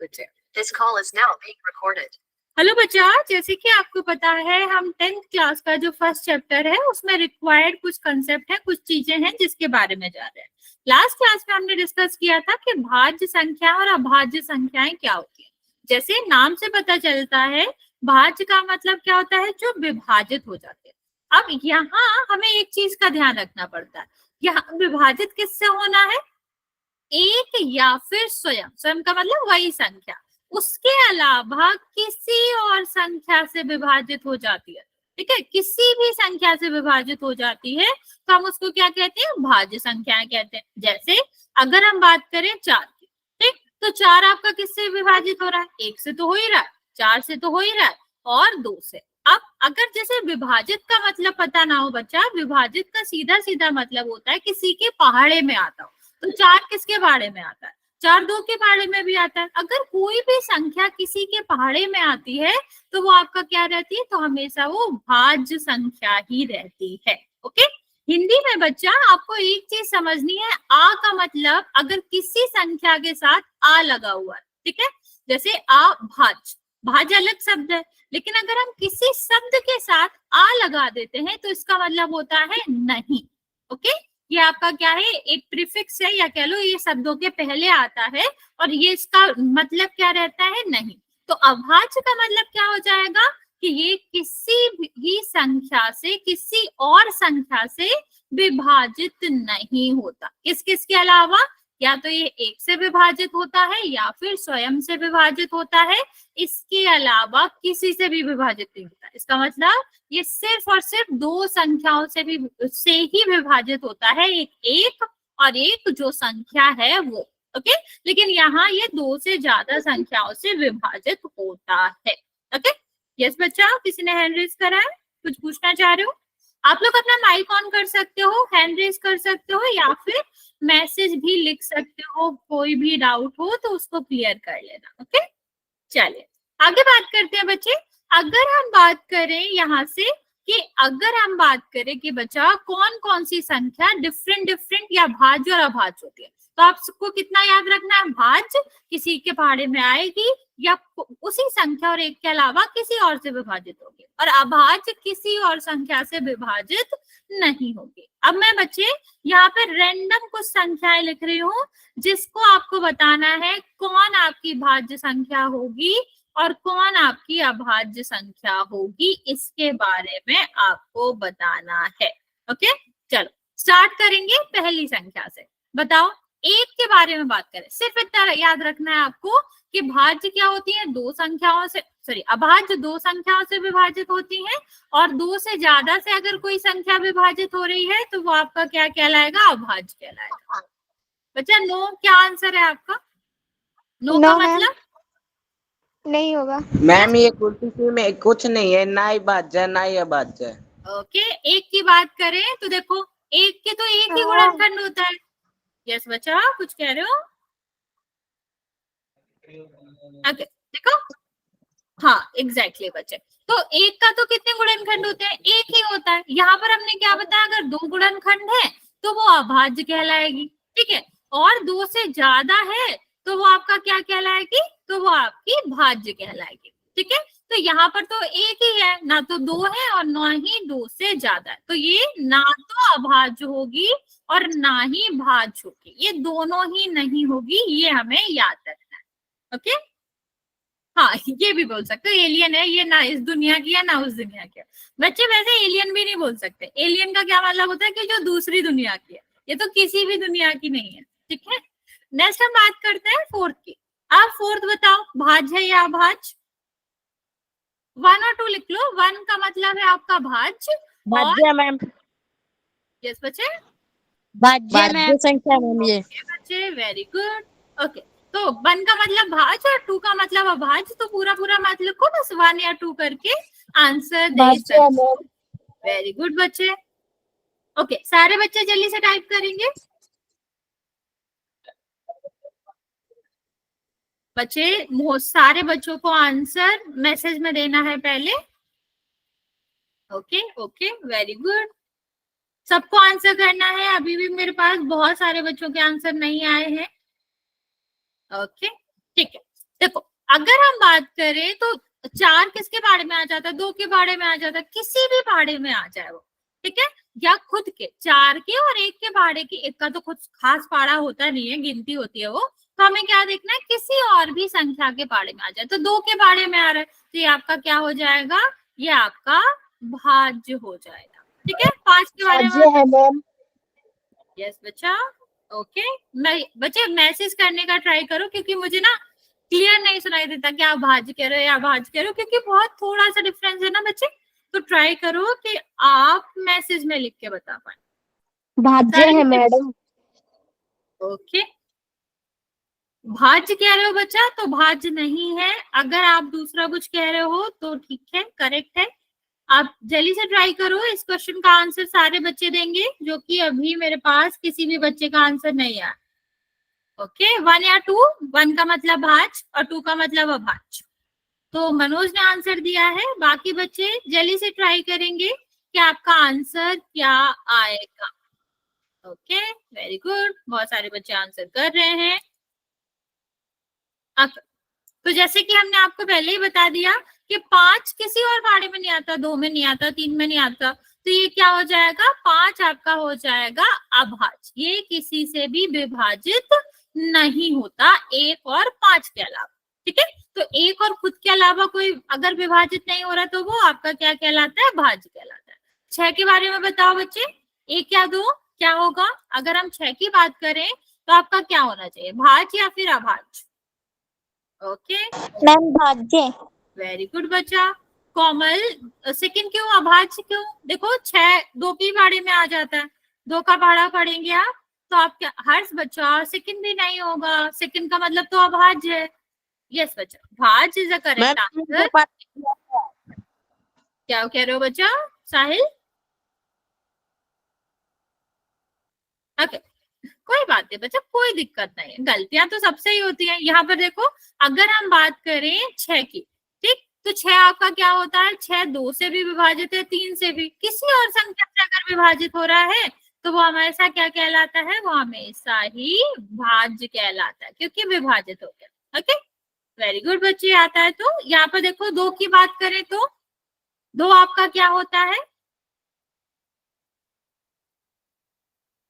This call is now being recorded. Hello बच्चा, जैसे कि आपको पता है हम 10th क्लास का जो फर्स्ट चैप्टर है उसमें रिक्वायर्ड कुछ कंसेप्ट है, कुछ चीजें हैं जिसके बारे में जा रहे हैं। लास्ट क्लास में हमने डिस्कस किया था कि भाज्य संख्या और अभाज्य संख्याएं क्या होती है। जैसे नाम से पता चलता है भाज्य का मतलब क्या होता है, जो विभाजित हो जाते हैं। अब यहाँ हमें एक चीज का ध्यान रखना पड़ता है, यहाँ विभाजित किससे होना है, एक या फिर स्वयं, स्वयं का मतलब वही संख्या, उसके अलावा किसी और संख्या से विभाजित हो जाती है। ठीक है, किसी भी संख्या से विभाजित हो जाती है तो हम उसको क्या कहते हैं, भाज्य संख्याएं कहते हैं। जैसे अगर हम बात करें 4 की, ठीक, तो 4 आपका किससे विभाजित हो रहा है, 1 से तो हो ही रहा है, 4 से तो हो ही रहा है, और 2 से। अब अगर जैसे विभाजित का मतलब पता ना हो बच्चा, विभाजित का सीधा सीधा मतलब होता है किसी के पहाड़े में आता हो, तो 4 किसके पहाड़े में आता है, 4 2 के पहाड़े में भी आता है। अगर कोई भी संख्या किसी के पहाड़े में आती है तो वो आपका क्या रहती है, तो हमेशा वो भाज्य संख्या ही रहती है। ओके, हिंदी में बच्चा आपको एक चीज समझनी है, आ का मतलब अगर किसी संख्या के साथ आ लगा हुआ है, ठीक है, जैसे आ भाज, भाज अलग शब्द है, लेकिन अगर हम किसी शब्द के साथ आ लगा देते हैं तो इसका मतलब होता है नहीं। ओके, ये आपका क्या है, एक प्रीफिक्स है, या कह लो ये शब्दों के पहले आता है और ये इसका मतलब क्या रहता है, नहीं। तो अभाज्य का मतलब क्या हो जाएगा कि ये किसी भी संख्या से, किसी और संख्या से विभाजित नहीं होता। किस किस के अलावा, या तो ये 1 से विभाजित होता है या फिर स्वयं से विभाजित होता है, इसके अलावा किसी से भी विभाजित नहीं होता। इसका मतलब ये सिर्फ और सिर्फ 2 संख्याओं से ही विभाजित होता है, एक और एक जो संख्या है वो। ओके, लेकिन यहाँ ये 2 से ज्यादा संख्याओं से विभाजित होता है। ओके, यस बच्चा, किसी ने हैंड रेज करा है, कुछ पूछना चाह रहे हो? आप लोग अपना माइक ऑन कर सकते हो, हैंड रेज कर सकते हो, या फिर मैसेज भी लिख सकते हो, कोई भी डाउट हो तो उसको क्लियर कर लेना। ओके, चलिए आगे बात करते हैं बच्चे। अगर हम बात करें यहाँ से कि अगर हम बात करें कि बच्चा कौन कौन सी संख्या डिफरेंट या भाज्य और अभाज्य होती है, तो आप सबको कितना याद रखना है, भाज्य किसी के पहाड़े में आएगी या उसी संख्या और एक के अलावा किसी और से विभाजित होगी, और अभाज्य किसी और संख्या से विभाजित नहीं होगी। अब मैं बच्चे यहाँ पे रैंडम कुछ संख्याएं लिख रही हूँ जिसको आपको बताना है कौन आपकी भाज्य संख्या होगी और कौन आपकी अभाज्य संख्या होगी, इसके बारे में आपको बताना है। ओके, चलो स्टार्ट करेंगे पहली संख्या से। बताओ, 1 के बारे में बात करें, सिर्फ इतना याद रखना है आपको कि भाज्य क्या होती है, 2 संख्याओं से, सॉरी अभाज्य 2 संख्याओं से विभाजित होती है, और 2 से ज्यादा से अगर कोई संख्या विभाजित हो रही है तो वो आपका क्या कहलाएगा, अभाज्य कहलाएगा। बच्चा नो, क्या आंसर है आपका? नो का मतलब नहीं होगा मैम, ये कुर्सी में कुछ नहीं है, ना ही भाज्य ना ही अभाज्य। ओके, 1 की बात करें तो देखो 1 के तो एक ही गुणनखंड होता है। यस बच्चा, कुछ कह रहे हो? ओके, देखो, हाँ एग्जैक्टली बच्चे, तो 1 का तो कितने गुणनखंड होते हैं, एक ही होता है। यहाँ पर हमने क्या बताया, अगर 2 गुणनखंड है तो वो अभाज्य कहलाएगी, ठीक है, और 2 से ज्यादा है तो वो आपका क्या कहलाएगी, तो वो आपकी भाज्य कहलाएगी। ठीक है, तो यहाँ पर तो एक ही है, ना तो 2 है और ना ही 2 से ज्यादा है, तो ये ना तो अभाज्य होगी और ना ही भाज्य होगी, ये दोनों ही नहीं होगी, ये हमें याद रखना है। ओके, हाँ ये भी बोल सकते हो एलियन है, ये ना इस दुनिया की है ना उस दुनिया की है। बच्चे वैसे एलियन भी नहीं बोल सकते, एलियन का क्या मतलब होता है कि जो दूसरी दुनिया की है, ये तो किसी भी दुनिया की नहीं है। ठीक है, नेक्स्ट हम बात करते हैं 4th की। आप 4th बताओ, भाज्य है या अभाज्य? 1 और 2 लिख लो। 1 का मतलब है आपका भाज्य, भाज्य मैम, यस बच्चे, भाज्य संख्या मैम, ये बच्चे वेरी गुड। ओके, तो 1 का मतलब भाज्य और 2 का मतलब अभाज्य, तो पूरा मत लिखो, बस 1 या 2 करके आंसर दे सकते। वेरी गुड बच्चे। ओके, सारे बच्चे जल्दी से टाइप करेंगे। बच्चे सारे बच्चों को आंसर मैसेज में देना है पहले। ओके ओके, वेरी गुड, सबको आंसर करना है। अभी भी मेरे पास बहुत सारे बच्चों के आंसर नहीं आए हैं। ओके, ठीक है, देखो बात करें तो 4 किसके बारे में आ जाता है, 2 के बारे में आ जाता है, किसी भी बारे में आ जाए वो, ठीक है, या खुद के 4 के और 1 के बारे की, 1 का तो खुद खास पाड़ा होता नहीं है, गिनती होती है वो, तो हमें क्या देखना है, किसी और भी संख्या के बारे में आ जाए। तो 2 के बारे में आ रहा है तो ये आपका क्या हो जाएगा, ये आपका भाज्य हो जाएगा, ठीक है। 5 के बारे में, मैम। यस बच्चा, ओके। मैं बच्चे मैसेज करने का ट्राई करो, क्योंकि मुझे ना क्लियर नहीं सुनाई देता कि आप भाज्य कह रहे हो या भाज्य कह रहे हो, क्योंकि बहुत थोड़ा सा डिफरेंस है ना बच्चे। तो ट्राई करो कि आप मैसेज में लिख के बता पाए। भाज्य है मैडम। ओके, भाज्य कह रहे हो बच्चा तो भाज्य नहीं है। अगर आप दूसरा कुछ कह रहे हो तो ठीक है, करेक्ट है। आप जल्दी से ट्राई करो, इस क्वेश्चन का आंसर सारे बच्चे देंगे, जो कि अभी मेरे पास किसी भी बच्चे का आंसर नहीं आया। ओके, 1 या 2, 1 का मतलब भाज्य और 2 का मतलब अभाज्य। तो मनोज ने आंसर दिया है, बाकी बच्चे जल्दी से ट्राई करेंगे कि आपका आंसर क्या आएगा। ओके, वेरी गुड, बहुत सारे बच्चे आंसर कर रहे हैं। तो जैसे कि हमने आपको पहले ही बता दिया कि 5 किसी और बारे में नहीं आता, 2 में नहीं आता, 3 में नहीं आता, तो ये क्या हो जाएगा, 5 आपका हो जाएगा अभाज्य। ये किसी से भी विभाजित नहीं होता 1 और 5 के अलावा, ठीक है। तो 1 और खुद के अलावा कोई अगर विभाजित नहीं हो रहा तो वो आपका क्या कहलाता है, भाज्य कहलाता है। 6 के बारे में बताओ बच्चे, 1 या 2 क्या होगा। अगर हम 6 की बात करें तो आपका क्या होना चाहिए, भाज्य या फिर अभाज्य। ओके मैम, भाज्य। वेरी गुड बच्चा। कोमल, सेकंड क्यों, अभाज्य क्यों। देखो 6 2 के बारे में आ जाता है, 2 का पढ़ा पढ़ेंगे आप तो आप क्या, हर्ष बच्चा सेकंड भी नहीं होगा, सेकंड का मतलब तो अभाज्य है। यस बच्चा, भाज्य इज द करेक्ट आंसर। क्या कह रहे हो बच्चा, साहिल। ओके, कोई बात नहीं बच्चा, कोई दिक्कत नहीं है, गलतियां तो सबसे ही होती हैं। यहाँ पर देखो, अगर हम बात करें 6 की, ठीक, तो 6 आपका क्या होता है, 6 2 से भी विभाजित है, 3 से भी, किसी और संख्या से अगर विभाजित हो रहा है तो वो हमेशा क्या कहलाता है, वो हमेशा ही भाज्य कहलाता है, क्योंकि विभाजित हो गया। ओके, वेरी गुड बच्चे, आता है। तो यहाँ पर देखो 2 की बात करें तो 2 आपका क्या होता है,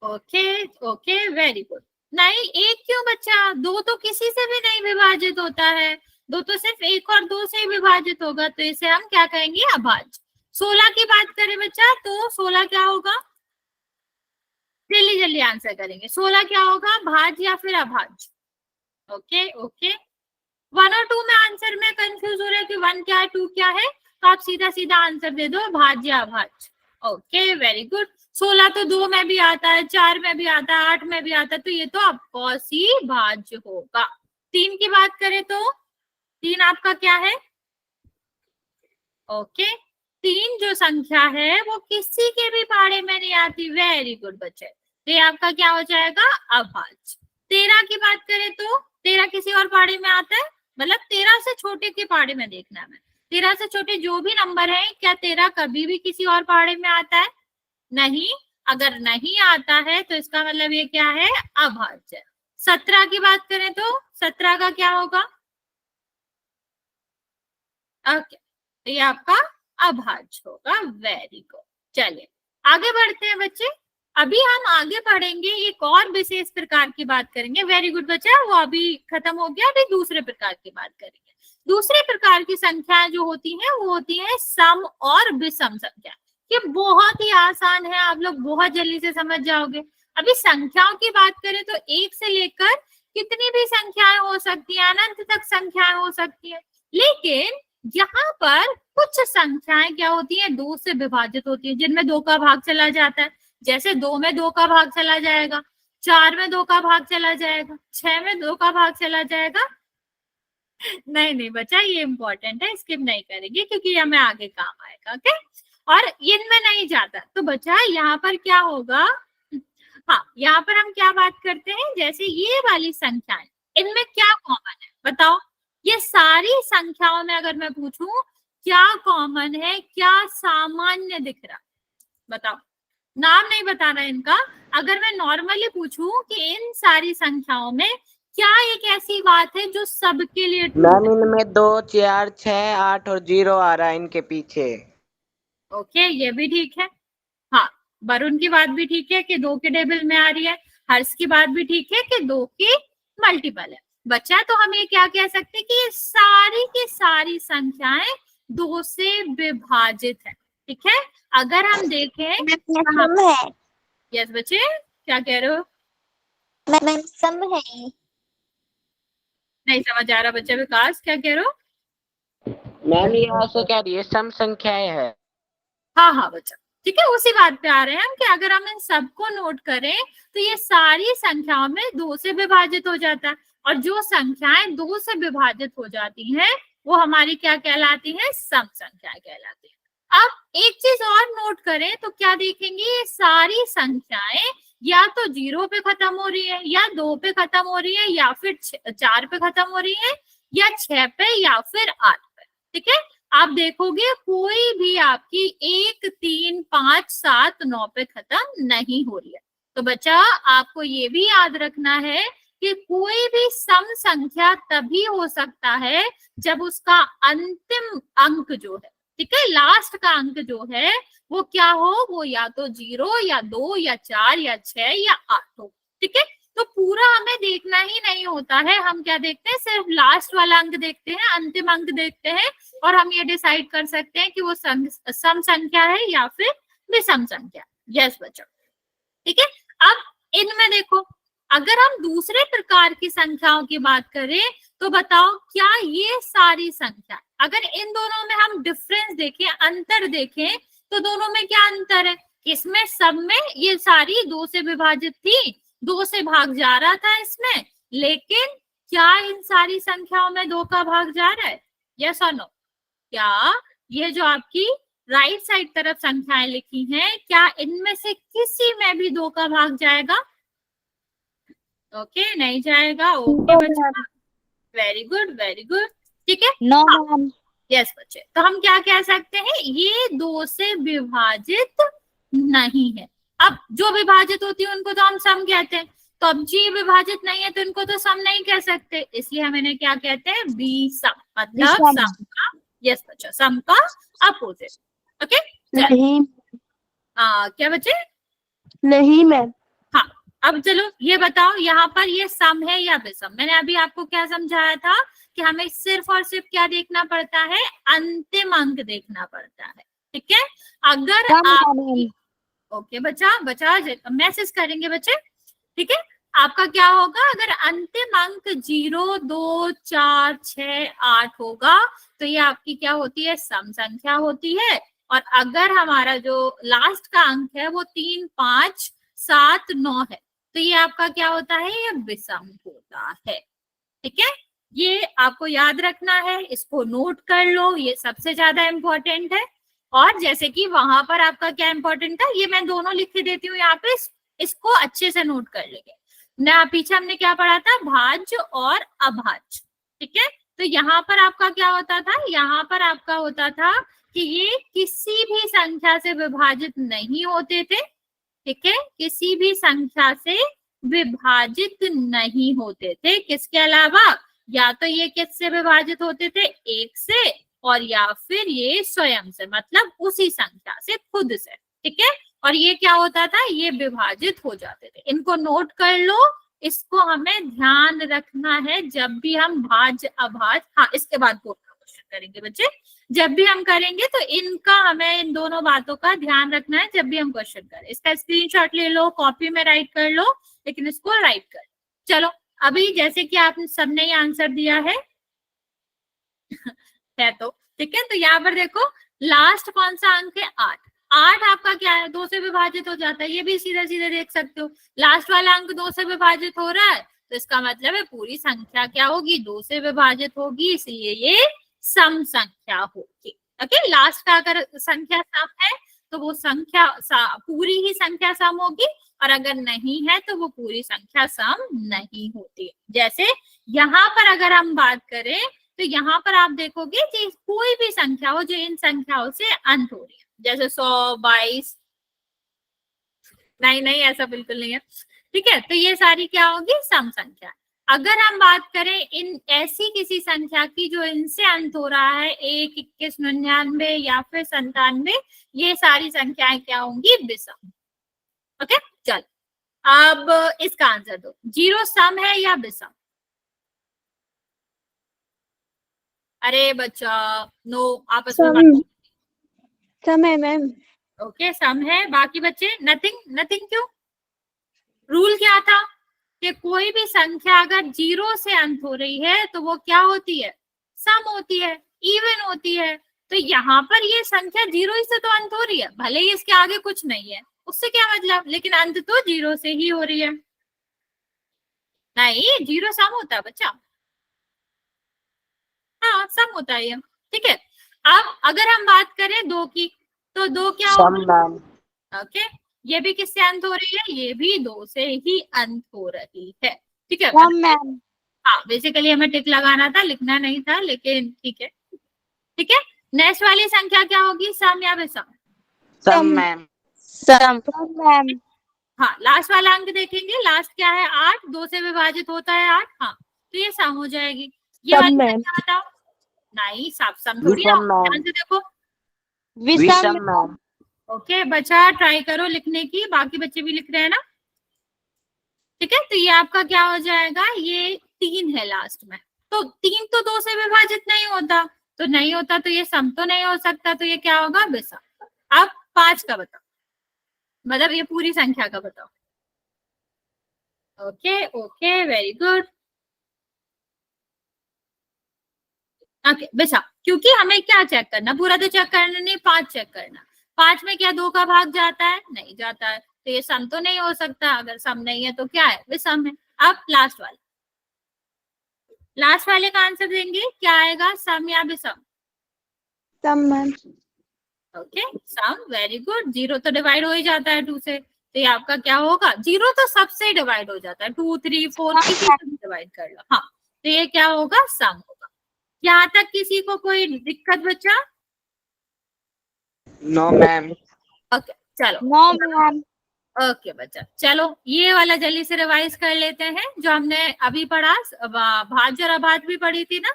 ओके ओके वेरी गुड। नहीं 1 क्यों बच्चा, 2 तो किसी से भी नहीं विभाजित होता है, 2 तो सिर्फ 1 और 2 से ही विभाजित होगा, तो इसे हम क्या कहेंगे, अभाज्य। 16 की बात करें बच्चा तो 16 क्या होगा, जल्दी जल्दी आंसर करेंगे, 16 क्या होगा, भाज्य या फिर अभाज्य। ओके ओके, 1 और 2 में आंसर में कंफ्यूज हो रहा है कि 1 क्या है 2 क्या है, तो आप सीधा सीधा आंसर दे दो, भाज्य अभाज्य। Okay very good. 16 तो 2 में भी आता है, 4 में भी आता है, 8 में भी आता है, तो ये तो ऑफकोर्स ही भाज्य होगा। 3 की बात करें तो 3 आपका क्या है, ओके, 3 जो संख्या है वो किसी के भी बारे में नहीं आती, वेरी गुड बच्चे, तो ये आपका क्या हो जाएगा, अभाज्य। 13 की बात करें तो 13 किसी और बारे में आता है, मतलब 13 से छोटे के बारे में देखना है, 13 से छोटे जो भी नंबर है, क्या 13 कभी भी किसी और बारे में आता है, नहीं। अगर नहीं आता है तो इसका मतलब ये क्या है, अभाज्य। 17 की बात करें तो 17 का क्या होगा, ओके, तो ये आपका अभाज्य होगा, वेरी गुड। चलिए आगे बढ़ते हैं बच्चे, अभी हम आगे बढ़ेंगे, एक और विशेष प्रकार की बात करेंगे। वेरी गुड बच्चा, वो अभी खत्म हो गया, अभी दूसरे प्रकार की बात करेंगे। दूसरे प्रकार की संख्याएं जो होती हैं वो होती हैं सम और विषम संख्या। ये बहुत ही आसान है, आप लोग बहुत जल्दी से समझ जाओगे। अभी संख्याओं की बात करें तो 1 से लेकर कितनी भी संख्याएं हो सकती है, अनंत तक संख्याएं हो सकती है, लेकिन यहाँ पर कुछ संख्याएं क्या होती है, 2 से विभाजित होती है, जिनमें 2 का भाग चला जाता है। जैसे 2 में 2 का भाग चला जाएगा, 4 में 2 का भाग चला जाएगा, 6 में 2 का भाग चला जाएगा। नहीं नहीं बच्चा, ये इंपॉर्टेंट है, स्किप नहीं करेंगे क्योंकि ये हमें आगे काम आएगा। ओके, और इनमें नहीं जाता तो बच्चा यहाँ पर क्या होगा, हाँ यहाँ पर हम क्या बात करते हैं, जैसे ये वाली संख्याएं, इनमें क्या कॉमन है बताओ। ये सारी संख्याओं में अगर मैं पूछूं क्या कॉमन है, क्या सामान्य दिख रहा, बताओ। नाम नहीं बताना इनका, अगर मैं नॉर्मली पूछूं कि इन सारी संख्याओं में क्या एक ऐसी बात है जो सबके लिए ट्रू मैम है? इनमें 2 4 6 8 और 0 आ रहा है इनके पीछे। ओके, ये भी ठीक है। हाँ, वरुण की बात भी ठीक है कि 2 के टेबल में आ रही है। हर्ष की बात भी ठीक है कि 2 की मल्टीपल है। बच्चा, तो हम ये क्या कह सकते हैं कि ये सारी की सारी संख्याएं 2 से विभाजित है। ठीक है, अगर हम देखें सम है। यस बच्चे, क्या कह रहे हो? मैम सम है। नहीं समझ आ रहा बच्चा। विकास, क्या कह रहे हो? मैम ये ऐसे कह रही है सम संख्याएं है। हाँ हाँ बच्चा, ठीक है, उसी बात पे आ रहे हैं हम कि अगर हम इन सबको नोट करें तो ये सारी संख्याओं में 2 से विभाजित हो जाता है, और जो संख्याएं 2 से विभाजित हो जाती हैं वो हमारी क्या कहलाती है? सम संख्याएं कहलाती है। अब एक चीज और नोट करें तो क्या देखेंगे, ये सारी संख्याएं या तो 0 पे खत्म हो रही है, या 2 पे खत्म हो रही है, या फिर 4 पे खत्म हो रही है, या 6 पे, या फिर 8 पे। ठीक है, आप देखोगे कोई भी आपकी 1 3 5 7 9 पे खत्म नहीं हो रही है। तो बच्चा, आपको ये भी याद रखना है कि कोई भी सम संख्या तभी हो सकता है जब उसका अंतिम अंक जो है, ठीक है, लास्ट का अंक जो है वो क्या हो, वो या तो 0 या 2 या 4 या 6 या 8 हो। ठीक है, तो पूरा हमें देखना ही नहीं होता है, हम क्या देखते हैं, सिर्फ लास्ट वाला अंक देखते हैं, अंतिम अंक देखते हैं, और हम ये डिसाइड कर सकते हैं कि वो सम संख्या है या फिर विषम संख्या। यस बच्चों, ठीक है। अब इनमें देखो, अगर हम दूसरे प्रकार की संख्याओं की बात करें तो बताओ, क्या ये सारी संख्या, अगर इन दोनों में हम डिफरेंस देखें, अंतर देखें, तो दोनों में क्या अंतर है? इसमें सब में ये सारी 2 से विभाजित थी, 2 से भाग जा रहा था इसमें, लेकिन क्या इन सारी संख्याओं में 2 का भाग जा रहा है? यस और नो? क्या ये जो आपकी राइट साइड तरफ संख्याएं लिखी हैं, क्या इनमें से किसी में भी 2 का भाग जाएगा? ओके, नहीं जाएगा। ओके बच्चा, वेरी गुड वेरी गुड। ठीक है, नो मैम। यस बच्चे, तो हम क्या कह सकते हैं, ये 2 से विभाजित नहीं है। अब जो विभाजित होती है उनको तो हम सम कहते हैं, तो अब जी विभाजित नहीं है तो इनको तो सम नहीं कह सकते, इसलिए हम इन्हें क्या कहते हैं? विषम, मतलब सम का, यस बच्चा, सम का अपोजिट। ओके, नहीं क्या बच्चे? नहीं मैम। हाँ, अब चलो ये बताओ, यहाँ पर ये सम है या विषम? मैंने अभी आपको क्या समझाया था कि हमें सिर्फ और सिर्फ क्या देखना पड़ता है? अंतिम अंक देखना पड़ता है। ठीक है, अगर आप, ओके बच्चा मैसेज करेंगे बच्चे। ठीक है, आपका क्या होगा, अगर अंतिम अंक 0 2 4 6 8 होगा तो ये आपकी क्या होती है? सम संख्या होती है। और अगर हमारा जो लास्ट का अंक है वो 3 5 7 9 है तो ये आपका क्या होता है? ये विषम होता है। ठीक है, ये आपको याद रखना है, इसको नोट कर लो, ये सबसे ज्यादा इंपॉर्टेंट है। और जैसे कि वहां पर आपका क्या इंपॉर्टेंट था, ये मैं दोनों लिख के देती हूँ यहाँ पे, इसको अच्छे से नोट कर लेंगे ना। पीछे हमने क्या पढ़ा था? भाज्य और अभाज्य। ठीक है, तो यहाँ पर आपका क्या होता था? यहाँ पर आपका होता था कि ये किसी भी संख्या से विभाजित नहीं होते थे। ठीक है, किसी भी संख्या से विभाजित नहीं होते थे, किसके अलावा? या तो ये किससे विभाजित होते थे? 1 से, और या फिर ये स्वयं से, मतलब उसी संख्या से, खुद से। ठीक है, और ये क्या होता था? ये विभाजित हो जाते थे। इनको नोट कर लो, इसको हमें ध्यान रखना है जब भी हम भाज्य अभाज्य, हाँ इसके बाद क्वेश्चन करेंगे बच्चे, जब भी हम करेंगे तो इनका हमें, इन दोनों बातों का ध्यान रखना है जब भी हम क्वेश्चन करें। इसका स्क्रीनशॉट ले लो, कॉपी में राइट कर लो, लेकिन इसको राइट कर। चलो, अभी जैसे कि आपने सबने ये आंसर दिया है तो ठीक है, तो यहाँ पर देखो लास्ट कौन सा अंक है? 8। 8 आपका क्या है? 2 से विभाजित हो जाता है, ये भी सीधे सीधे देख सकते हो। लास्ट वाला अंक 2 से विभाजित हो रहा है तो इसका मतलब है पूरी संख्या क्या होगी? 2 से विभाजित होगी, इसलिए ये सम संख्या होगी। ओके, लास्ट का अगर संख्या सम है तो वो संख्या पूरी ही संख्या सम होगी, और अगर नहीं है तो वो पूरी संख्या सम नहीं होती। जैसे यहाँ पर अगर हम बात करें तो यहाँ पर आप देखोगे कि कोई भी संख्या हो जो इन संख्याओं से अंत हो रही है, जैसे 100 22, नहीं ऐसा बिल्कुल नहीं है। ठीक है, तो ये सारी क्या होगी? सम संख्या। अगर हम बात करें इन ऐसी किसी संख्या की जो इनसे अंत हो रहा है 1, 21, 99 या फिर 97, ये सारी संख्याएं क्या होंगी? विषम। ओके, चल अब इसका आंसर दो। 0 सम है या विषम? अरे बच्चा नो, आपस में बात। सम है मैम। ओके, सम है। बाकी बच्चे नथिंग? नथिंग क्यों? रूल क्या था कि कोई भी संख्या अगर 0 से अंत हो रही है तो वो क्या होती है? सम होती है, इवन होती है। तो यहाँ पर ये संख्या 0 ही से तो अंत हो रही है, भले ही इसके आगे कुछ नहीं है, उससे क्या मतलब, लेकिन अंत तो 0 से ही हो रही है। नहीं, 0 सम होता है बच्चा। हाँ, सम होता है ये। ठीक है, अब अगर हम बात करें 2 की, तो 2 क्या होगी? ओके, ये भी किससे अंत हो रही है? ये भी 2 से ही अंत हो रही है। ठीक है मैम। हाँ, बेसिकली हमें टिक लगाना था, लिखना नहीं था, लेकिन ठीक है। ठीक है, नेक्स्ट वाली संख्या क्या होगी? सम या विषम? सम मैम। सम मैम। हाँ, लास्ट वाला अंक देखेंगे, लास्ट क्या है? 8, 2 से विभाजित होता है 8। हाँ, तो ये सम हो जाएगी। ये वाली संख्या बताओ। नहीं, सब सम थोड़ी ना, ध्यान से देखो। विषम मैम। ओके बच्चा, ट्राई करो लिखने की, बाकी बच्चे भी लिख रहे हैं ना? ठीक है, तो ये आपका क्या हो जाएगा? ये 3 है लास्ट में। तो 3 तो 2 से विभाजित नहीं होता, तो नहीं होता तो ये सम तो नहीं हो सकता, तो ये क्या होगा? विषम। अब 5 का बताओ, मतलब ये पूरी संख्या का बताओ। Okay okay, very good. Okay विषम, क्योंकि हमें क्या चेक करना? पूरा तो चेक करना नहीं, 5 चेक करना। 5 में क्या 2 का भाग जाता है? नहीं जाता है, तो ये सम तो नहीं हो सकता। अगर सम नहीं है तो क्या है? विषम है। अब लास्ट वाले का आंसर देंगे, क्या आएगा? सम या विषम? सम मैम। ओके, सम, वेरी गुड। 0 तो डिवाइड हो ही जाता है 2 से, तो ये आपका क्या होगा? 0 तो सबसे डिवाइड हो जाता है, 2, 3, 4 किसी से भी डिवाइड कर लो। हाँ, तो ये क्या होगा? सम होगा। यहाँ तक किसी को कोई दिक्कत बच्चा? No ma'am. ओके चलो। No ma'am. ओके बच्चा, चलो ये वाला जल्दी से रिवाइज कर लेते हैं जो हमने अभी पढ़ा। भाज्य और अभाज्य भी पढ़ी थी ना,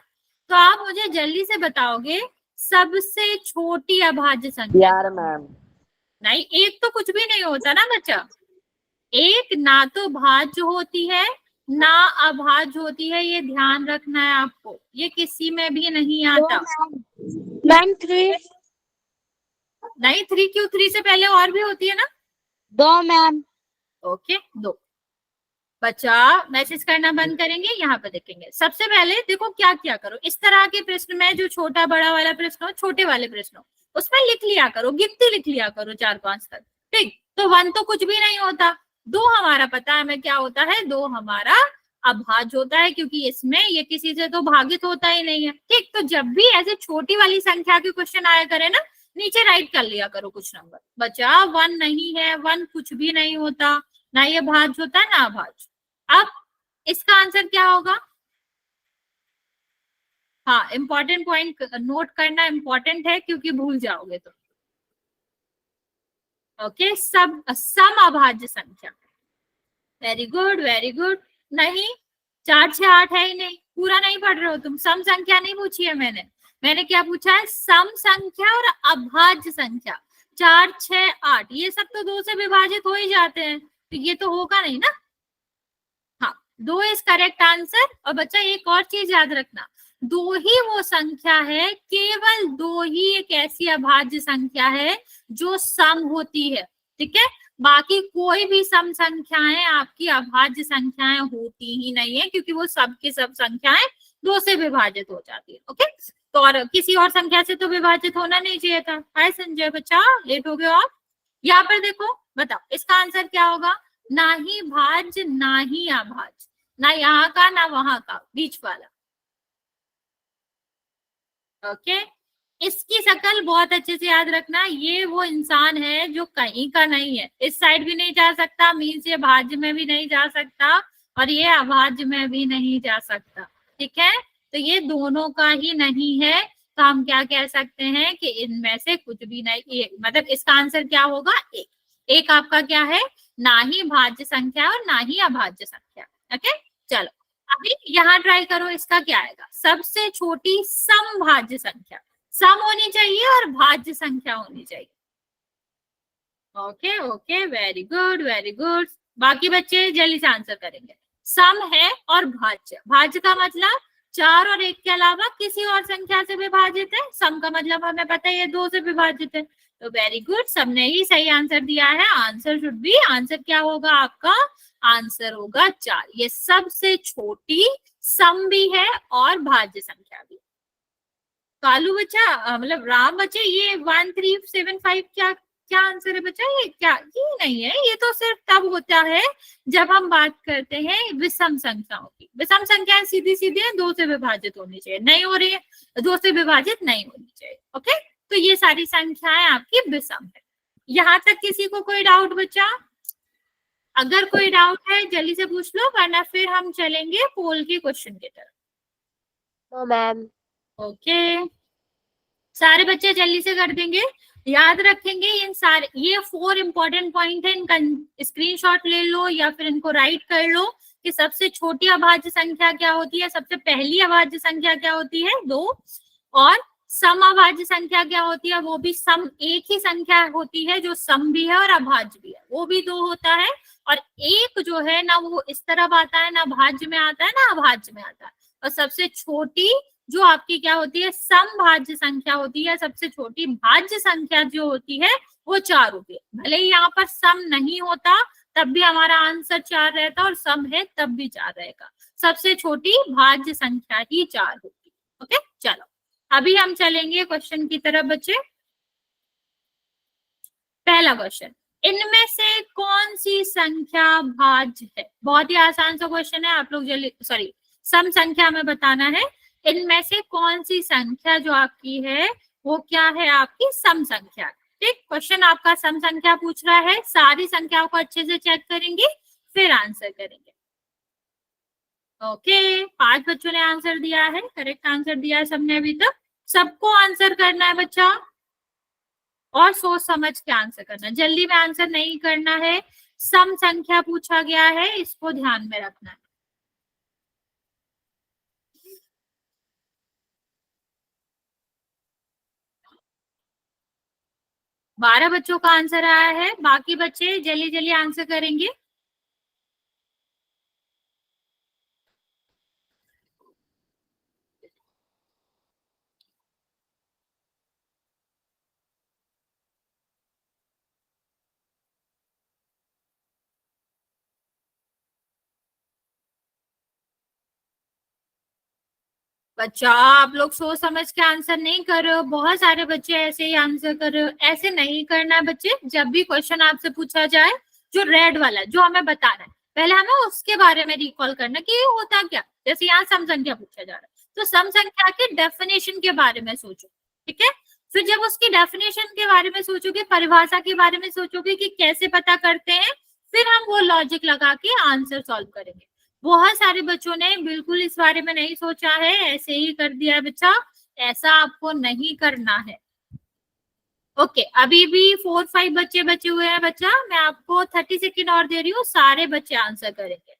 तो आप मुझे जल्दी से बताओगे सबसे छोटी अभाज्य संख्या? यार मैम। नहीं, एक तो कुछ भी नहीं होता ना बच्चा। एक ना तो भाज्य होती है ना अभाज्य होती है, ये ध्यान रखना है आपको, ये किसी में भी नहीं आता। मैम 3। नहीं, 3 क्यों? 3 से पहले और भी होती है ना। 2 मैम। ओके, 2। बच्चा मैसेज करना बंद करेंगे, यहाँ पे देखेंगे। सबसे पहले देखो क्या क्या करो, इस तरह के प्रश्न में जो छोटा बड़ा वाला प्रश्न हो, छोटे वाले प्रश्न हो, उसमें लिख लिया करो, गिनती लिख लिया करो 4-5 तक। ठीक, तो 1 तो कुछ भी नहीं होता। 2 हमारा पता है हमें क्या होता है, 2 हमारा अभाज्य होता है, क्योंकि इसमें ये किसी से तो भागित होता ही नहीं है। ठीक, तो जब भी ऐसे छोटी वाली संख्या के क्वेश्चन आया करे ना, नीचे राइट कर लिया करो कुछ नंबर। बच्चा 1 नहीं है, 1 कुछ भी नहीं होता, ना ये भाज्य होता है ना अभाज्य। अब इसका आंसर क्या होगा? हाँ, इंपॉर्टेंट पॉइंट नोट करना इंपॉर्टेंट है, क्योंकि भूल जाओगे तो। ओके, सम अभाज्य संख्या। Very good very good. नहीं, 4, 6, 8 है ही नहीं, पूरा नहीं पढ़ रहे हो तुम। सम संख्या नहीं पूछी है मैंने क्या पूछा है? सम संख्या और अभाज्य संख्या। 4, 6, 8 ये सब तो 2 से विभाजित हो ही जाते हैं, तो ये तो होगा नहीं ना। हाँ, 2 इज करेक्ट आंसर। और बच्चा एक और चीज याद रखना, 2 ही वो संख्या है, केवल 2 ही एक ऐसी अभाज्य संख्या है जो सम होती है। ठीक है, बाकी कोई भी सम संख्याएं आपकी अभाज्य संख्याएं होती ही नहीं है, क्योंकि वो सब की सब संख्याएं 2 से विभाजित हो जाती है। ओके, तो और किसी और संख्या से तो विभाजित होना नहीं चाहिए था। हाय संजय बच्चा, लेट हो गए आप। यहाँ पर देखो, बताओ इसका आंसर क्या होगा? ना ही भाज्य ना ही अभाज्य, ना यहाँ का ना वहां का, बीच वाला। ओके, इसकी शक्ल बहुत अच्छे से याद रखना, ये वो इंसान है जो कहीं का नहीं है, इस साइड भी नहीं जा सकता, मीन्स ये भाज्य में भी नहीं जा सकता और ये अभाज्य में भी नहीं जा सकता। ठीक है, तो ये दोनों का ही नहीं है, तो हम क्या कह सकते हैं कि इनमें से कुछ भी नहीं, मतलब इसका आंसर क्या होगा? एक आपका क्या है? ना ही भाज्य संख्या और ना ही अभाज्य संख्या। ओके, चलो अभी यहाँ ट्राई करो, इसका क्या आएगा? सबसे छोटी समभाज्य संख्या, सम होनी चाहिए और भाज्य संख्या होनी चाहिए। Okay okay, very good very good. बाकी बच्चे जल्दी से आंसर करेंगे। सम है और भाज्य, भाज्य का मतलब 4 और 1 के अलावा किसी और संख्या से विभाजित है। सम का मतलब हमें पता है ये 2 से विभाजित है। तो वेरी गुड, सबने ही सही आंसर दिया है। आंसर शुड बी, आंसर क्या होगा आपका? आंसर होगा 4। ये सबसे छोटी सम भी है और भाज्य संख्या भी। कालू बच्चा मतलब राम बच्चे, ये 1375 क्या आंसर है बच्चा? ये क्या, ये नहीं है, ये तो सिर्फ तब होता है जब हम बात करते हैं विषम संख्याओं की। विषम संख्याएं सीधी सीधी 2 से विभाजित होनी चाहिए, नहीं हो रही है, 2 से विभाजित नहीं होनी चाहिए। ओके, तो ये सारी संख्याएं आपकी विषम है। यहाँ तक किसी को कोई डाउट बच्चा? अगर कोई डाउट है जल्दी से पूछ लो, वरना फिर हम चलेंगे पोल के क्वेश्चन की तरफ। No ma'am. ओके, सारे बच्चे जल्दी से कर देंगे, याद रखेंगे इन सारे, ये 4 इंपॉर्टेंट पॉइंट है, इनका स्क्रीनशॉट ले लो या फिर इनको राइट कर लो कि सबसे छोटी अभाज्य संख्या क्या होती है, सबसे पहली अभाज्य संख्या क्या होती है 2, और सम अभाज्य संख्या क्या होती है, वो भी सम एक ही संख्या होती है जो सम भी है और अभाज्य भी है, वो भी 2 होता है। और एक जो है ना वो इस तरफ आता है, ना भाज्य में आता है ना अभाज्य में आता है। और सबसे छोटी जो आपकी क्या होती है, समभाज्य संख्या होती है। सबसे छोटी भाज्य संख्या जो होती है वो 4 होती है। भले ही यहाँ पर सम नहीं होता तब भी हमारा आंसर 4 रहता, और सम है तब भी 4 रहेगा। सबसे छोटी भाज्य संख्या ही 4 होगी। ओके, चलो अभी हम चलेंगे क्वेश्चन की तरफ बच्चे। पहला क्वेश्चन, इनमें से कौन सी संख्या भाज्य है? बहुत ही आसान सा क्वेश्चन है, आप लोग जल्दी, सॉरी, सम संख्या में बताना है। इनमें से कौन सी संख्या जो आपकी है वो क्या है? आपकी सम संख्या। ठीक, क्वेश्चन आपका सम संख्या पूछ रहा है। सारी संख्याओं को अच्छे से चेक करेंगे फिर आंसर करेंगे। ओके, 5 बच्चों ने आंसर दिया है, करेक्ट आंसर दिया है सबने अभी तक। सबको आंसर करना है बच्चा, और सोच समझ के आंसर करना, जल्दी में आंसर नहीं करना है। सम संख्या पूछा गया है, इसको ध्यान में रखना है। बारह बच्चों का आंसर आया है, बाकी बच्चे जल्दी जल्दी आंसर करेंगे। बच्चा आप लोग सोच समझ के आंसर नहीं कर रहे हो, बहुत सारे बच्चे ऐसे ही आंसर कर रहे हो। ऐसे नहीं करना है बच्चे। जब भी क्वेश्चन आपसे पूछा जाए, जो रेड वाला जो हमें बताना है, पहले हमें उसके बारे में रिकॉल करना कि ये होता क्या। जैसे यहाँ सम संख्या पूछा जा रहा है, तो सम संख्या के डेफिनेशन के बारे में सोचो, ठीक है। फिर जब उसकी डेफिनेशन के बारे में सोचोगे, परिभाषा के बारे में सोचोगे कि कैसे पता करते हैं, फिर हम वो लॉजिक लगा के आंसर सॉल्व करेंगे। बहुत सारे बच्चों ने बिल्कुल इस बारे में नहीं सोचा है, ऐसे ही कर दिया है बच्चा। ऐसा आपको नहीं करना है। ओके, अभी भी 4-5 बच्चे बचे हुए हैं बच्चा। मैं आपको 30 सेकेंड और दे रही हूँ, सारे बच्चे आंसर करेंगे।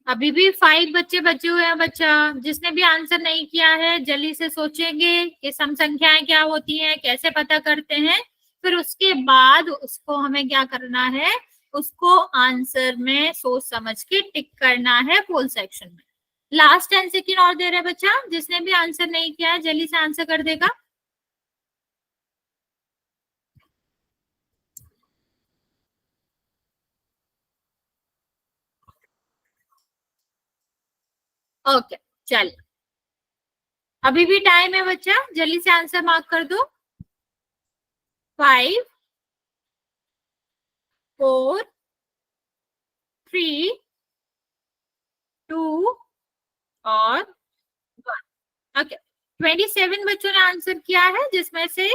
अभी भी 5 बच्चे बचे हुए हैं बच्चा। जिसने भी आंसर नहीं किया है जल्दी से सोचेंगे कि सम संख्याएं क्या होती हैं, कैसे पता करते हैं। फिर उसके बाद उसको हमें क्या करना है, उसको आंसर में सोच समझ के टिक करना है पोल सेक्शन में। लास्ट 10 सेकेंड और दे रहे बच्चा। जिसने भी आंसर नहीं किया है जल्दी से आंसर कर देगा। ओके, चलिए अभी भी टाइम है बच्चा, जल्दी से आंसर मार्क कर दो। 5, 4, 3, 2 और 1। ओके, 27 बच्चों ने आंसर किया है, जिसमें से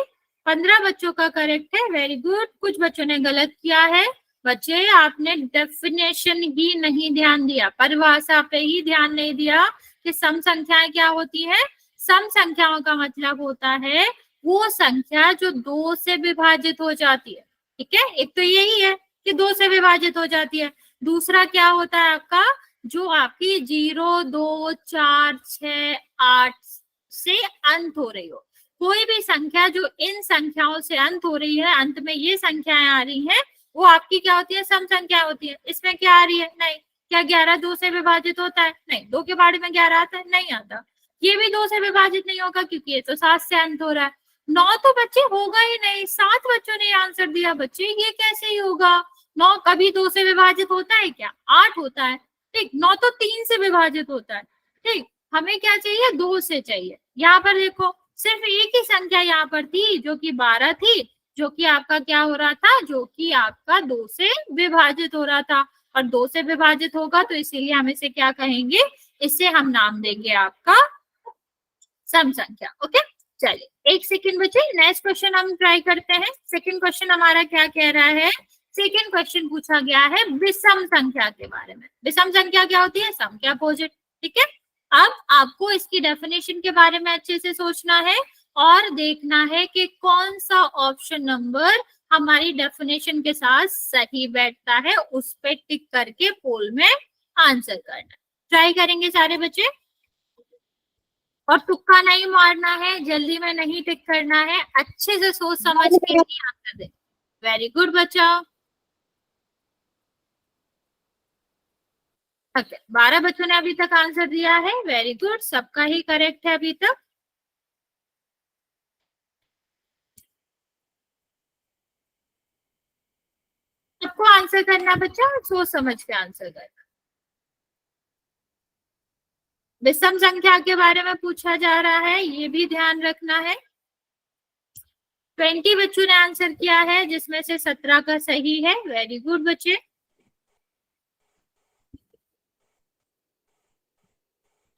15 बच्चों का करेक्ट है। Very good. कुछ बच्चों ने गलत किया है। बच्चे आपने डेफिनेशन ही नहीं ध्यान दिया, परिभाषा पे ही ध्यान नहीं दिया कि सम संख्याएं क्या होती है। सम संख्याओं का मतलब होता है वो संख्या जो 2 से विभाजित हो जाती है। ठीक है, एक तो यही है कि 2 से विभाजित हो जाती है। दूसरा क्या होता है आपका, जो आपकी 0, 2, 4, 6, 8 से अंत हो रही हो। कोई भी संख्या जो इन संख्याओं से अंत हो रही है, अंत में ये संख्याएं आ रही हैं, वो आपकी क्या होती है, सम संख्या होती है। इसमें क्या आ रही है, नहीं। क्या 11 2 से विभाजित होता है, नहीं। 2 के बारे में 11 आता है, नहीं आता। ये भी 2 से विभाजित नहीं होगा क्योंकि ये तो 7 से अंत हो रहा है। 9 तो बच्चे होगा ही नहीं। 7 बच्चों ने आंसर दिया बच्चे, ये कैसे ही होगा। 9 कभी 2 से विभाजित होता है क्या, 8 होता है। ठीक, 9 तो 3 से विभाजित होता है। ठीक, हमें क्या चाहिए, 2 से चाहिए। यहाँ पर देखो सिर्फ एक ही संख्या यहाँ पर थी जो कि 12 थी, जो कि आपका क्या हो रहा था, जो कि आपका 2 से विभाजित हो रहा था। और 2 से विभाजित होगा तो इसीलिए हम इसे क्या कहेंगे, इसे हम नाम देंगे आपका सम संख्या। ओके, चलिए एक सेकंड बचे, नेक्स्ट क्वेश्चन हम ट्राई करते हैं। सेकंड क्वेश्चन हमारा क्या कह रहा है, सेकंड क्वेश्चन पूछा गया है विषम संख्या के बारे में। विषम संख्या क्या होती है, सम के अपोजिट। ठीक है, अब आपको इसकी डेफिनेशन के बारे में अच्छे से सोचना है और देखना है कि कौन सा ऑप्शन नंबर हमारी डेफिनेशन के साथ सही बैठता है, उस पे टिक करके पोल में आंसर करना। ट्राई करेंगे सारे बच्चे, और तुक्का नहीं मारना है, जल्दी में नहीं टिक करना है, अच्छे से सोच समझ के ही आंसर दे। वेरी गुड बच्चा। ओके, 12 बच्चों ने अभी तक आंसर दिया है, वेरी गुड, सबका ही करेक्ट है अभी तक। सबको आंसर करना बच्चा, सोच समझ के आंसर करना। विषम संख्या के बारे में पूछा जा रहा है, ये भी ध्यान रखना है। 20 बच्चों ने आंसर किया है, जिसमें से 17 का सही है, वेरी गुड बच्चे।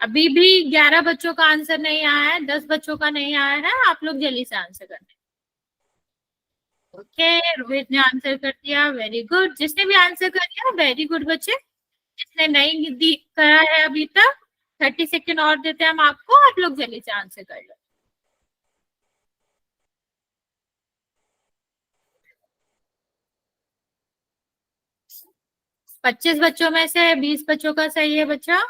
अभी भी 11 बच्चों का आंसर नहीं आया है, 10 बच्चों का नहीं आया है, आप लोग जल्दी से आंसर करना। ओके, रोहित ने आंसर कर दिया, वेरी गुड। जिसने भी आंसर कर दिया वेरी गुड बच्चे। जिसने नहीं करा है अभी तक, 30 सेकेंड और देते हैं हम आपको, आप लोग जल्दी से आंसर कर लो। पच्चीस बच्चों में से 20 बच्चों का सही है बच्चा।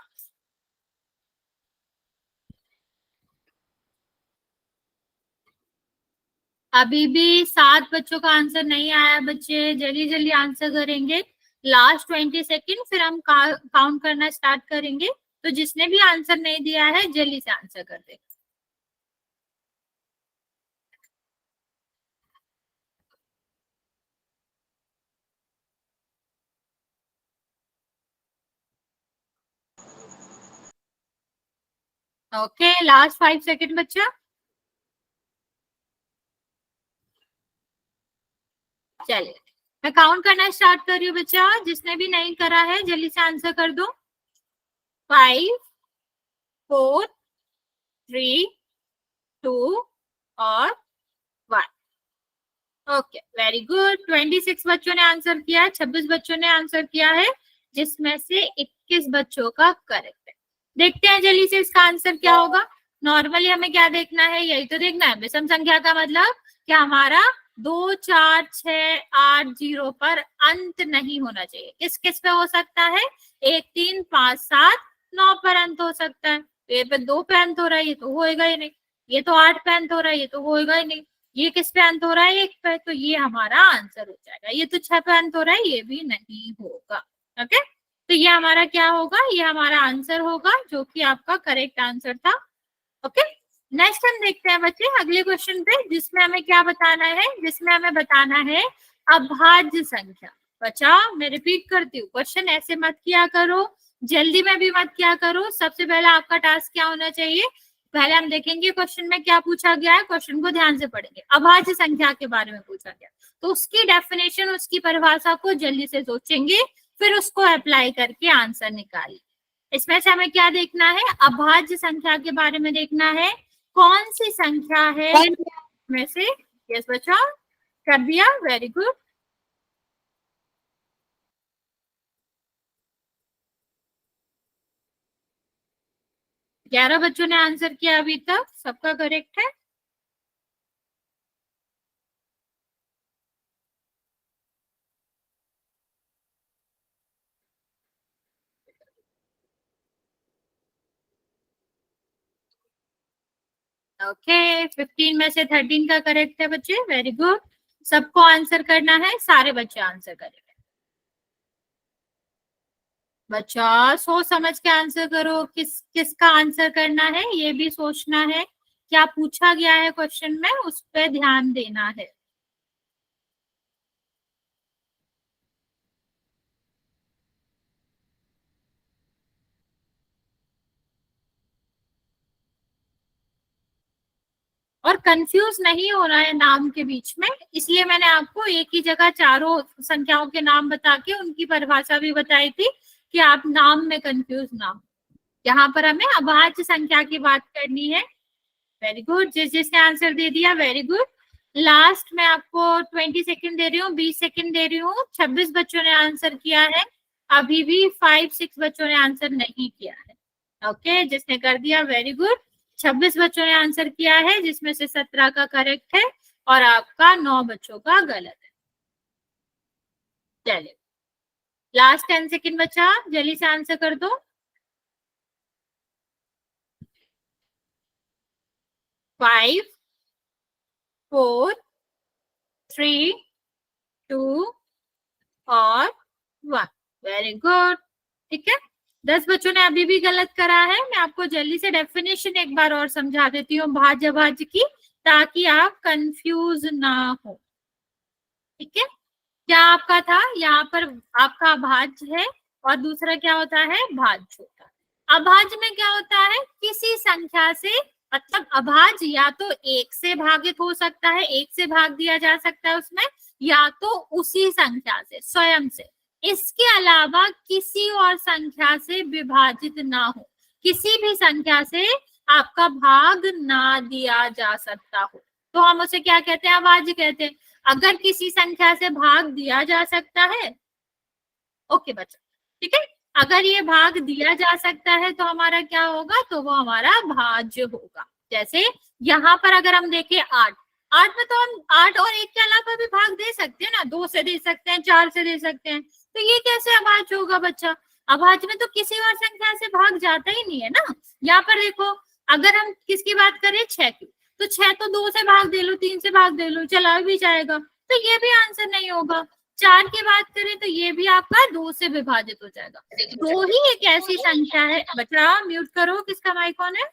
अभी भी 7 बच्चों का आंसर नहीं आया बच्चे, जल्दी जल्दी आंसर करेंगे। लास्ट 20 सेकेंड, फिर हम काउंट करना स्टार्ट करेंगे। तो जिसने भी आंसर नहीं दिया है जल्दी से आंसर कर दे। ओके, लास्ट 5 सेकेंड बच्चा। चलिए मैं काउंट करना स्टार्ट कर रही हूँ बच्चा, जिसने भी नहीं करा है जल्दी से आंसर कर दो। 5 4 3 2 और 1। Okay, very good. 26 बच्चों ने आंसर किया है, 26 बच्चों ने आंसर किया है, जिसमें से 21 बच्चों का करेक्ट है। देखते हैं जल्दी से इसका आंसर क्या होगा। नॉर्मली हमें क्या देखना है, यही तो देखना है। विषम संख्या का मतलब क्या, हमारा 2 4 6 8 0 पर अंत नहीं होना चाहिए। किस किस पे हो सकता है, 1 3 5 7 9 पर अंत हो सकता है। ये पे 2 पे अंत हो रहा है, ये तो होएगा ही नहीं। ये तो 8 पे अंत हो रहा है, ये तो होएगा ही नहीं। ये किस पे अंत हो रहा है, 1 पे, तो ये हमारा आंसर हो जाएगा। ये तो 6 पे अंत हो रहा है, ये भी नहीं होगा। ओके, तो ये हमारा क्या होगा, ये हमारा आंसर होगा, जो कि आपका करेक्ट आंसर था। ओके, नेक्स्ट हम देखते हैं बच्चे अगले क्वेश्चन पे, जिसमें हमें क्या बताना है, जिसमें हमें बताना है अभाज्य संख्या। बच्चा मैं रिपीट करती हूँ, क्वेश्चन ऐसे मत किया करो, जल्दी में भी मत किया करो। सबसे पहले आपका टास्क क्या होना चाहिए, पहले हम देखेंगे क्वेश्चन में क्या पूछा गया है, क्वेश्चन को ध्यान से पढ़ेंगे। अभाज्य संख्या के बारे में पूछा गया, तो उसकी डेफिनेशन, उसकी परिभाषा को जल्दी से सोचेंगे, फिर उसको अप्लाई करके आंसर निकालिए। इसमें से हमें क्या देखना है, अभाज्य संख्या के बारे में देखना है। कौन सी संख्या है में से, यस बच्चा कर दिया, वेरी गुड। 11 बच्चों ने आंसर किया अभी तक, सबका करेक्ट है? ओके, 15 में से 13 का करेक्ट है बच्चे, वेरी गुड। सबको आंसर करना है, सारे बच्चे आंसर करेंगे। बच्चा सोच समझ के आंसर करो, किसका आंसर करना है ये भी सोचना है, क्या पूछा गया है क्वेश्चन में उस पर ध्यान देना है। और कंफ्यूज नहीं होना है नाम के बीच में, इसलिए मैंने आपको एक ही जगह चारों संख्याओं के नाम बता के उनकी परिभाषा भी बताई थी कि आप नाम में कंफ्यूज ना हो। यहाँ पर हमें अभाज्य संख्या की बात करनी है। वेरी गुड, जिसने आंसर दे दिया वेरी गुड। लास्ट में आपको 20 सेकंड दे रही हूँ, 20 सेकंड दे रही हूँ। 26 बच्चों ने आंसर किया है, अभी भी 5-6 बच्चों ने आंसर नहीं किया है। ओके, जिसने कर दिया वेरी गुड। 26 बच्चों ने आंसर किया है, जिसमें से 17 का करेक्ट है और आपका 9 बच्चों का गलत है। चलिए, लास्ट 10 सेकंड बचा, जल्दी से आंसर कर दो। 5, 4, 3, 2 और 1। वेरी गुड, ठीक है। 10 बच्चों ने अभी भी गलत करा है। मैं आपको जल्दी से डेफिनेशन एक बार और समझा देती हूँ भाज्य भाज्य की, ताकि आप कंफ्यूज ना हो। ठीक है, क्या आपका था यहाँ पर, आपका अभाज्य है और दूसरा क्या होता है, भाज्य होता है। अभाज्य में क्या होता है, किसी संख्या से, मतलब अभाज्य या तो एक से भागित हो सकता है, एक से भाग दिया जा सकता है उसमें, या तो उसी संख्या से स्वयं से, इसके अलावा किसी और संख्या से विभाजित ना हो, किसी भी संख्या से आपका भाग ना दिया जा सकता हो, तो हम उसे क्या कहते हैं, अभाज्य कहते हैं। अगर किसी संख्या से भाग दिया जा सकता है, ओके बच्चा, ठीक है, अगर ये भाग दिया जा सकता है तो हमारा क्या होगा, तो वो हमारा भाज्य होगा। जैसे यहाँ पर अगर हम देखें 8, 8 में तो हम 8 और 1 के अलावा भी भाग दे सकते हैं ना, 2 से दे सकते हैं, 4 से दे सकते हैं, तो ये कैसे अभाज्य होगा बच्चा? अभाज्य में तो किसी और संख्या से भाग जाता ही नहीं है ना। यहाँ पर देखो, अगर हम किसकी बात करें, 6 की, तो 6 तो 2 से भाग दे लो, 3 से भाग दे लो, चला भी जाएगा, तो ये भी आंसर नहीं होगा। 4 की बात करें तो ये भी आपका 2 से विभाजित हो जाएगा। 2 ही एक ऐसी संख्या है, बच्चा म्यूट करो, किसका माइक ऑन है,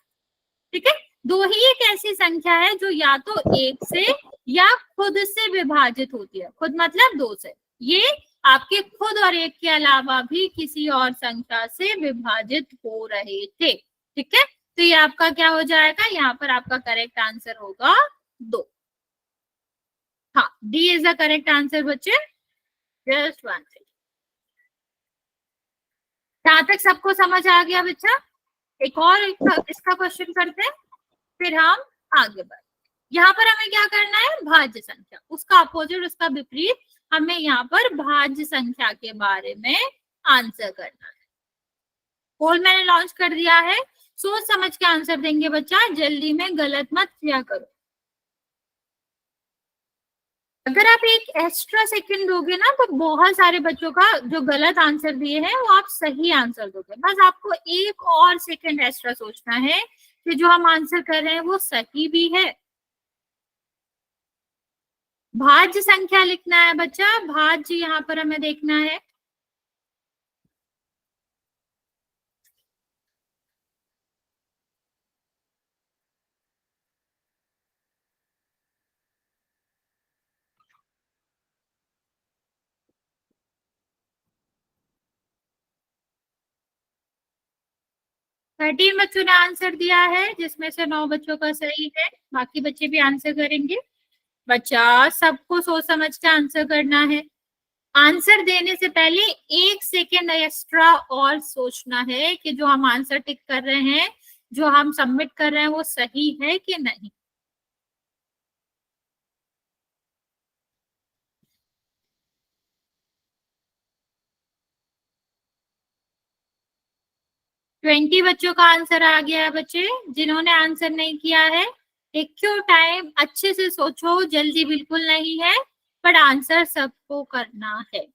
ठीक है। 2 ही एक ऐसी संख्या है जो या तो 1 से या खुद से विभाजित होती है, खुद मतलब 2 से, ये आपके खुद और 1 के अलावा भी किसी और संख्या से विभाजित हो रहे थे, ठीक है। तो ये आपका क्या हो जाएगा, यहाँ पर आपका करेक्ट आंसर होगा 2। हाँ, D is the correct answer बच्चे, जस्ट 1 सेकेंड। जहां तक सबको समझ आ गया बच्चा, एक और इसका क्वेश्चन करते हैं, फिर हम आगे बढ़े। यहाँ पर हमें क्या करना है, भाज्य संख्या, उसका अपोजिट, उसका विपरीत, हमें यहाँ पर भाज्य संख्या के बारे में आंसर करना है। पोल मैंने लॉन्च कर दिया है, सोच समझ के आंसर देंगे बच्चा, जल्दी में गलत मत किया करो। अगर आप एक एक्स्ट्रा सेकंड दोगे ना, तो बहुत सारे बच्चों का जो गलत आंसर दिए हैं वो आप सही आंसर दोगे। बस आपको एक और सेकंड एक्स्ट्रा सोचना है कि जो हम आंसर कर रहे हैं वो सही भी है। भाज्य संख्या लिखना है बच्चा, भाज्य यहाँ पर हमें देखना है। थर्टीन बच्चों ने आंसर दिया है, जिसमें से 9 बच्चों का सही है, बाकी बच्चे भी आंसर करेंगे। बच्चा सबको सोच समझ के आंसर करना है, आंसर देने से पहले 1 सेकेंड एक्स्ट्रा और सोचना है कि जो हम आंसर टिक कर रहे हैं, जो हम सबमिट कर रहे हैं, वो सही है कि नहीं। 20 बच्चों का आंसर आ गया है बच्चे। जिन्होंने आंसर नहीं किया है, टेक योर टाइम, अच्छे से सोचो, जल्दी बिल्कुल नहीं है, पर आंसर सबको करना है।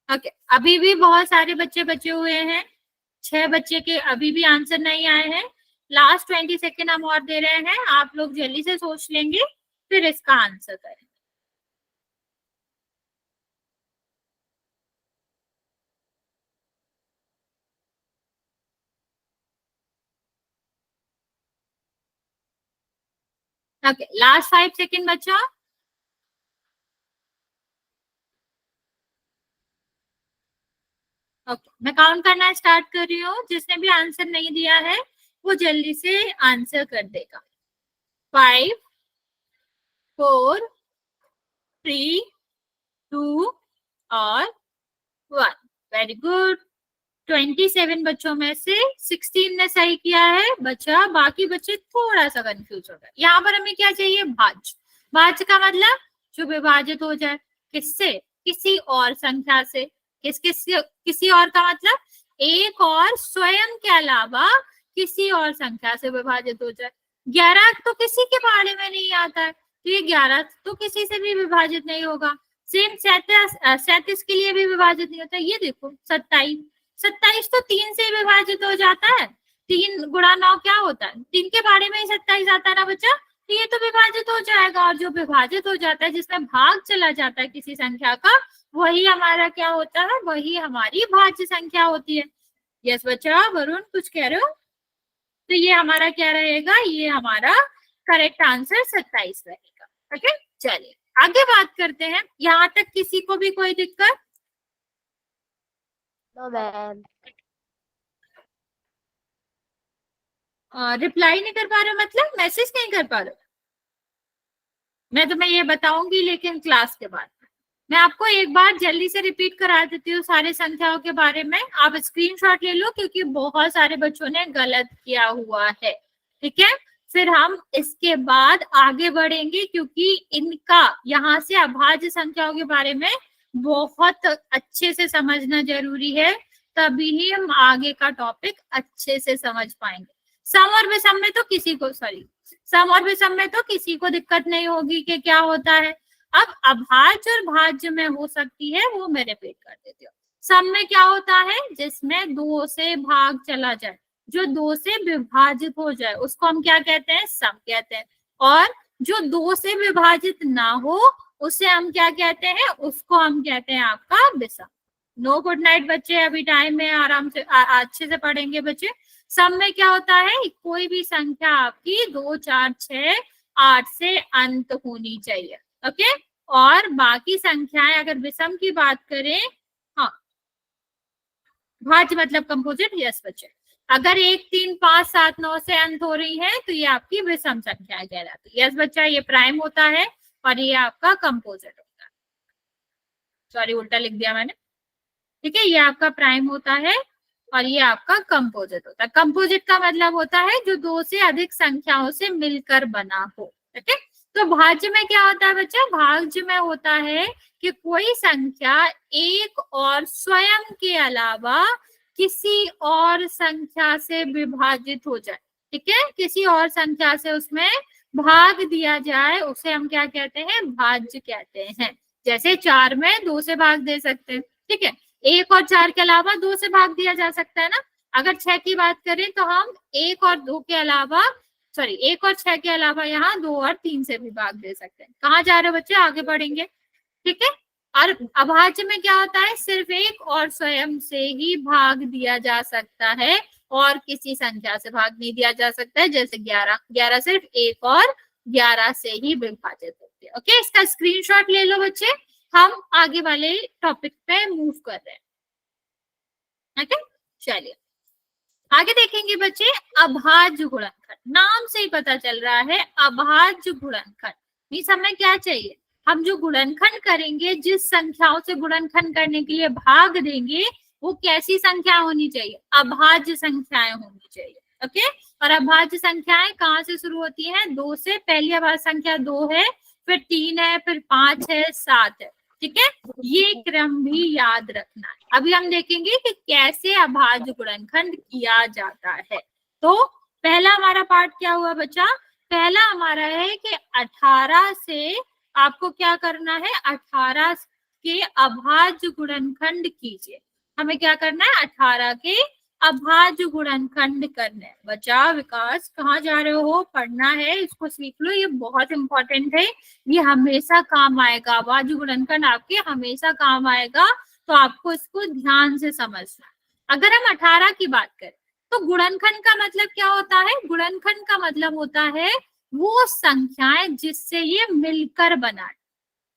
ओके, अभी भी बहुत सारे बच्चे बचे हुए हैं, 6 बच्चे के अभी भी आंसर नहीं आए हैं। लास्ट 20 सेकेंड हम और दे रहे हैं, आप लोग जल्दी से सोच लेंगे फिर इसका आंसर करें। ओके, लास्ट 5 सेकेंड बचा। ओके, मैं काउंट करना स्टार्ट कर रही हूँ, जिसने भी आंसर नहीं दिया है वो जल्दी से आंसर कर देगा। 5 4 3 2 और 1। Very good. 27 बच्चों में से 16 ने सही किया है, बचा बाकी बच्चे थोड़ा सा कंफ्यूज हो गए। यहाँ पर हमें क्या चाहिए? भाज्य। भाज्य का मतलब जो विभाजित हो जाए, किससे? किसी और संख्या से। किसी और का मतलब एक और स्वयं के अलावा किसी और संख्या से विभाजित हो जाए। 11 तो किसी के बारे में नहीं आता है, तो ये 11 तो किसी से भी विभाजित नहीं होगा। सेम 37 के लिए भी विभाजित नहीं होता। ये देखो 27 तो 3 से विभाजित हो जाता है। 3 गुणा 9 क्या होता है? 3 के बारे में ही 27 आता है ना बच्चा, तो ये तो विभाजित हो जाएगा। और जो विभाजित हो जाता है, जिसमें भाग चला जाता है किसी संख्या का, वही हमारा क्या होता है? वही हमारी भाज्य संख्या होती है। यस बच्चा। वरुण कुछ कह रहे हो? तो ये हमारा क्या रहेगा? ये हमारा करेक्ट आंसर 27 रहेगा। ओके, चलिए आगे बात करते हैं। यहाँ तक किसी को भी कोई दिक्कत? No ma'am. रिप्लाई नहीं कर पा रहे मतलब मैसेज नहीं कर पा रहे? मैं तुम्हें ये बताऊंगी लेकिन क्लास के बाद। मैं आपको एक बार जल्दी से रिपीट करा देती हूँ सारे संख्याओं के बारे में। आप स्क्रीनशॉट ले लो क्योंकि बहुत सारे बच्चों ने गलत किया हुआ है। ठीक है, फिर हम इसके बाद आगे बढ़ेंगे क्योंकि इनका यहाँ से अभाज्य संख्याओं के बारे में बहुत अच्छे से समझना जरूरी है, तभी ही हम आगे का टॉपिक अच्छे से समझ पाएंगे। सम और विषम में तो किसी को सम और विषम में तो किसी को दिक्कत नहीं होगी कि क्या होता है। अब अभाज्य और भाज्य में हो सकती है, वो मैं रिपीट कर देती हूँ। सम में क्या होता है? जिसमें 2 से भाग चला जाए, जो 2 से विभाजित हो जाए, उसको हम क्या कहते हैं? सम कहते हैं। और जो 2 से विभाजित ना हो, उसे हम क्या कहते हैं? उसको हम कहते हैं आपका विषम। नो गुड नाइट बच्चे, अभी टाइम है, आराम से अच्छे से पढ़ेंगे बच्चे। सम में क्या होता है? कोई भी संख्या आपकी 2 4 6 8 से अंत होनी चाहिए। ओके, और बाकी संख्याएं अगर विषम की बात करें, हाँ भाज्य मतलब कंपोजिट। यस बच्चे, अगर 1 3 5 7 9 से अंत हो रही है तो ये आपकी विषम संख्याएं कहलाती है। यस बच्चा, ये प्राइम होता है और ये आपका कंपोजिट होता है। सॉरी उल्टा लिख दिया मैंने। ठीक है, ये आपका प्राइम होता है और ये आपका कंपोजिट होता है। कंपोजिट का मतलब होता है जो 2 से अधिक संख्याओं से मिलकर बना हो। ठीक है, तो भाज्य में क्या होता है बच्चा? भाज्य में होता है कि कोई संख्या एक और स्वयं के अलावा किसी और संख्या से विभाजित हो जाए। ठीक है, किसी और संख्या से उसमें भाग दिया जाए, उसे हम क्या कहते हैं? भाज्य कहते हैं। जैसे 4 में 2 से भाग दे सकते हैं। ठीक है, 1 और 4 के अलावा 2 से भाग दिया जा सकता है ना। अगर 6 की बात करें तो हम 1 और 2 के अलावा, सॉरी 1 और 6 के अलावा यहाँ 2 और 3 से भी भाग दे सकते हैं। कहाँ जा रहे हो बच्चे? आगे बढ़ेंगे। ठीक है, और अभाज्य में क्या होता है? सिर्फ एक और स्वयं से ही भाग दिया जा सकता है और किसी संख्या से भाग नहीं दिया जा सकता है। जैसे 11 सिर्फ 1 और 11 से ही विभाजित होती है। ओके, इसका स्क्रीनशॉट ले लो बच्चे, हम आगे वाले टॉपिक पे मूव कर रहे हैं। ओके, चलिए आगे देखेंगे बच्चे। अभाज्य गुणनखंड, नाम से ही पता चल रहा है अभाज्य गुणनखंड। इस हमें क्या चाहिए? हम जो गुणनखंड करेंगे, जिस संख्याओं से गुणनखंड करने के लिए भाग देंगे, वो कैसी संख्या होनी चाहिए? अभाज्य संख्याएं होनी चाहिए। ओके, और अभाज्य संख्याएं कहाँ से शुरू होती है? 2 से। पहली अभाज्य संख्या 2 है, फिर 3 है, फिर 5 है, 7 है। ठीक है, ये क्रम भी याद रखना है। अभी हम देखेंगे कि कैसे अभाज्य गुणनखंड किया जाता है। तो पहला हमारा पार्ट क्या हुआ बच्चा? पहला हमारा है कि 18 से आपको क्या करना है? 18 के अभाज्य गुणनखंड कीजिए। हमें क्या करना है? 18 के अभाज्य गुणनखंड करना है। बच्चा विकास कहाँ जा रहे हो? पढ़ना है, इसको सीख लो, ये बहुत इंपॉर्टेंट है, ये हमेशा काम आएगा। अभाज्य गुणनखंड आपके हमेशा काम आएगा, तो आपको इसको ध्यान से समझना। अगर हम 18 की बात करें तो गुणनखंड का मतलब क्या होता है? गुणनखंड का मतलब होता है वो संख्याएं जिससे ये मिलकर बना है।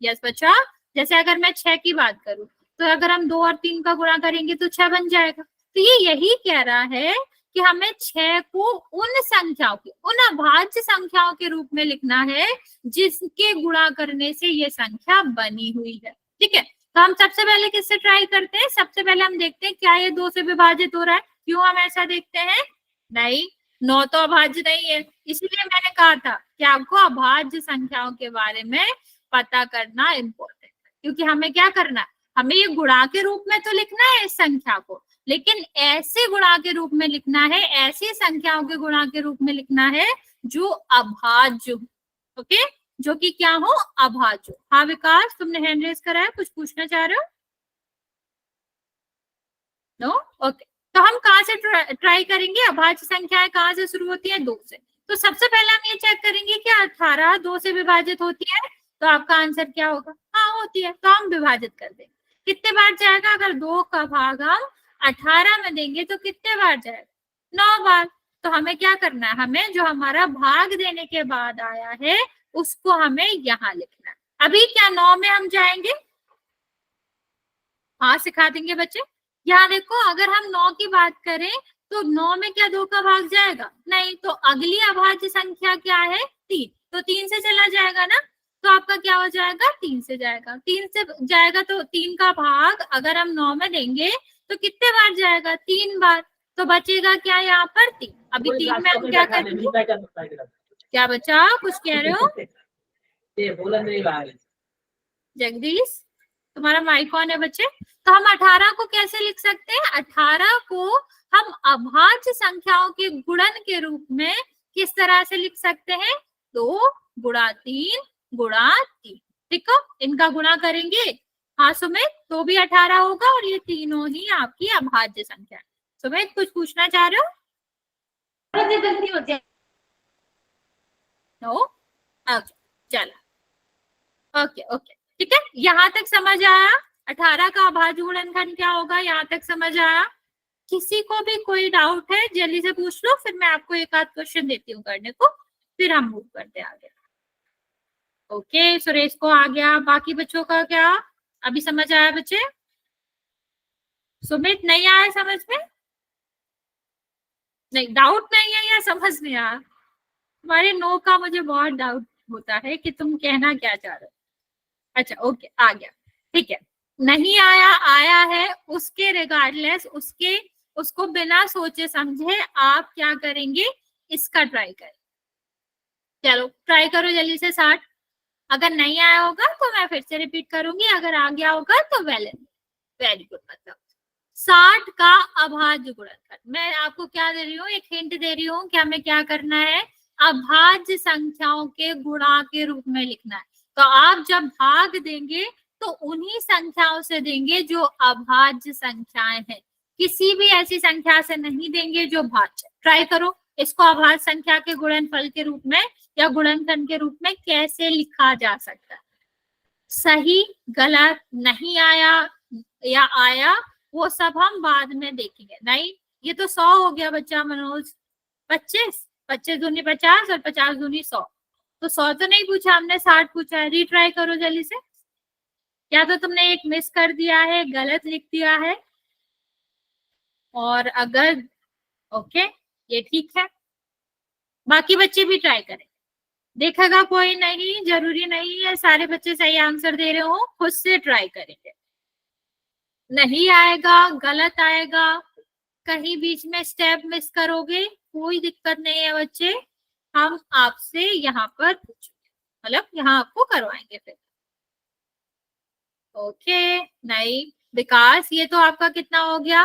यस बच्चा, जैसे अगर मैं 6 की बात करूं तो अगर हम 2 और 3 का गुणा करेंगे तो 6 बन जाएगा। तो ये यही कह रहा है कि हमें 6 को उन संख्याओं के, उन अभाज्य संख्याओं के रूप में लिखना है जिसके गुणा करने से ये संख्या बनी हुई है। ठीक है, तो हम सबसे पहले किससे ट्राई करते हैं? सबसे पहले हम देखते हैं क्या ये 2 से विभाजित हो रहा है। क्यों हम ऐसा देखते हैं? नहीं, 9 तो अभाज्य नहीं है, इसलिए मैंने कहा था कि आपको अभाज्य संख्याओं के बारे में पता करना इम्पोर्टेंट है, क्योंकि हमें क्या करना है? हमें ये गुणा के रूप में तो लिखना है इस संख्या को, लेकिन ऐसे गुणा के रूप में लिखना है, ऐसी संख्याओं के गुणा के रूप में लिखना है जो अभाज्य हो। ओके, जो कि क्या हो? अभाज्य हो। हाँ विकास, तुमने हैंड रेज करा है, कुछ पूछना चाह रहे हो? नो? ओके, तो हम कहाँ से ट्राई करेंगे? अभाज्य संख्याएं कहाँ से शुरू होती है? 2 से। तो सबसे पहले हम ये चेक करेंगे कि 18 2 से विभाजित होती है, तो आपका आंसर क्या होगा? हाँ होती है, तो हम विभाजित कर देंगे। कितने बार जाएगा? अगर 2 का भाग हम 18 में देंगे तो कितने बार जाएगा? 9 बार। तो हमें क्या करना है? हमें जो हमारा भाग देने के बाद आया है उसको हमें यहाँ लिखना है। अभी क्या 9 में हम जाएंगे? हाँ सिखा देंगे बच्चे। यहाँ देखो, अगर हम 9 की बात करें तो 9 में क्या 2 का भाग जाएगा? नहीं, तो अगली अभाज्य संख्या क्या है? 3, तो 3 से चला जाएगा ना, तो आपका क्या हो जाएगा? 3 से जाएगा। 3 से जाएगा तो 3 का भाग अगर हम 9 में देंगे तो कितने बार जाएगा? 3 बार। तो बचेगा क्या यहाँ पर? 3। अभी 3 में हम क्या करेंगे? क्या बचा? कुछ कह रहे हो जगदीश? तुम्हारा माइक ऑन है बच्चे। तो हम 18 को कैसे लिख सकते हैं? 18 को हम अभाज्य संख्याओं के गुणन के रूप में किस तरह से लिख सकते हैं? 2 गुणा 3 गुणा 3। ठीक है, इनका गुणा करेंगे। हाँ सुमित, तो भी 18 होगा और ये तीनों ही आपकी अभाज्य संख्या। सुमित कुछ पूछना चाह रहे हो? गलती होती है। नो? ओके, चलो, ओके ओके, ठीक है, यहाँ तक समझ आया? 18 का अभाज्य गुणनखंड क्या होगा? यहाँ तक समझ आया? किसी को भी कोई डाउट है जल्दी से पूछ लो, फिर मैं आपको एक आध क्वेश्चन देती हूँ करने को, फिर हम मूव करते आगे। ओके, सुरेश को आ गया, बाकी बच्चों का क्या अभी समझ आया बच्चे? सुमित नहीं आया समझ में? नहीं, डाउट नहीं है या समझ नहीं आया? तुम्हारे नो का मुझे बहुत डाउट होता है कि तुम कहना क्या चाह रहे हो। अच्छा ओके, आ गया, ठीक है। नहीं आया, आया है, उसके रिगार्डलेस, उसको बिना सोचे समझे आप क्या करेंगे? इसका ट्राई करें। चलो ट्राई करो जल्दी से 60। अगर नहीं आया होगा तो मैं फिर से रिपीट करूंगी, अगर आ गया होगा तो वेरी गुड। मतलब 60 का अभाज्य गुणनखंड, मैं आपको क्या दे रही हूँ? एक हिंट दे रही हूँ कि हमें क्या करना है? अभाज्य संख्याओं के गुणा के रूप में लिखना है। तो आप जब भाग देंगे तो उन्हीं संख्याओं से देंगे जो अभाज्य संख्याएं हैं, किसी भी ऐसी संख्या से नहीं देंगे जो भाज्य। ट्राई करो इसको अभाज्य संख्या के गुणनफल के रूप में या गुणनखंड के रूप में कैसे लिखा जा सकता है। सही गलत, नहीं आया या आया, वो सब हम बाद में देखेंगे। नहीं, ये तो 100 हो गया बच्चा मनोज। 25 25 दूनी 50 और 50 दूनी 100, तो 100 तो नहीं पूछा हमने, 60 पूछा है। रीट्राई करो जल्दी से। या तो तुमने एक मिस कर दिया है, गलत लिख दिया है, और अगर ओके ये ठीक है, बाकी बच्चे भी ट्राई करें। देखेगा कोई नहीं, जरूरी नहीं है सारे बच्चे सही आंसर दे रहे हो, खुद से ट्राई करेंगे। नहीं आएगा, गलत आएगा, कहीं बीच में स्टेप मिस करोगे कोई दिक्कत नहीं है बच्चे, हम आपसे यहाँ पर मतलब यहाँ आपको करवाएंगे फिर। ओके, नहीं विकास, ये तो आपका कितना हो गया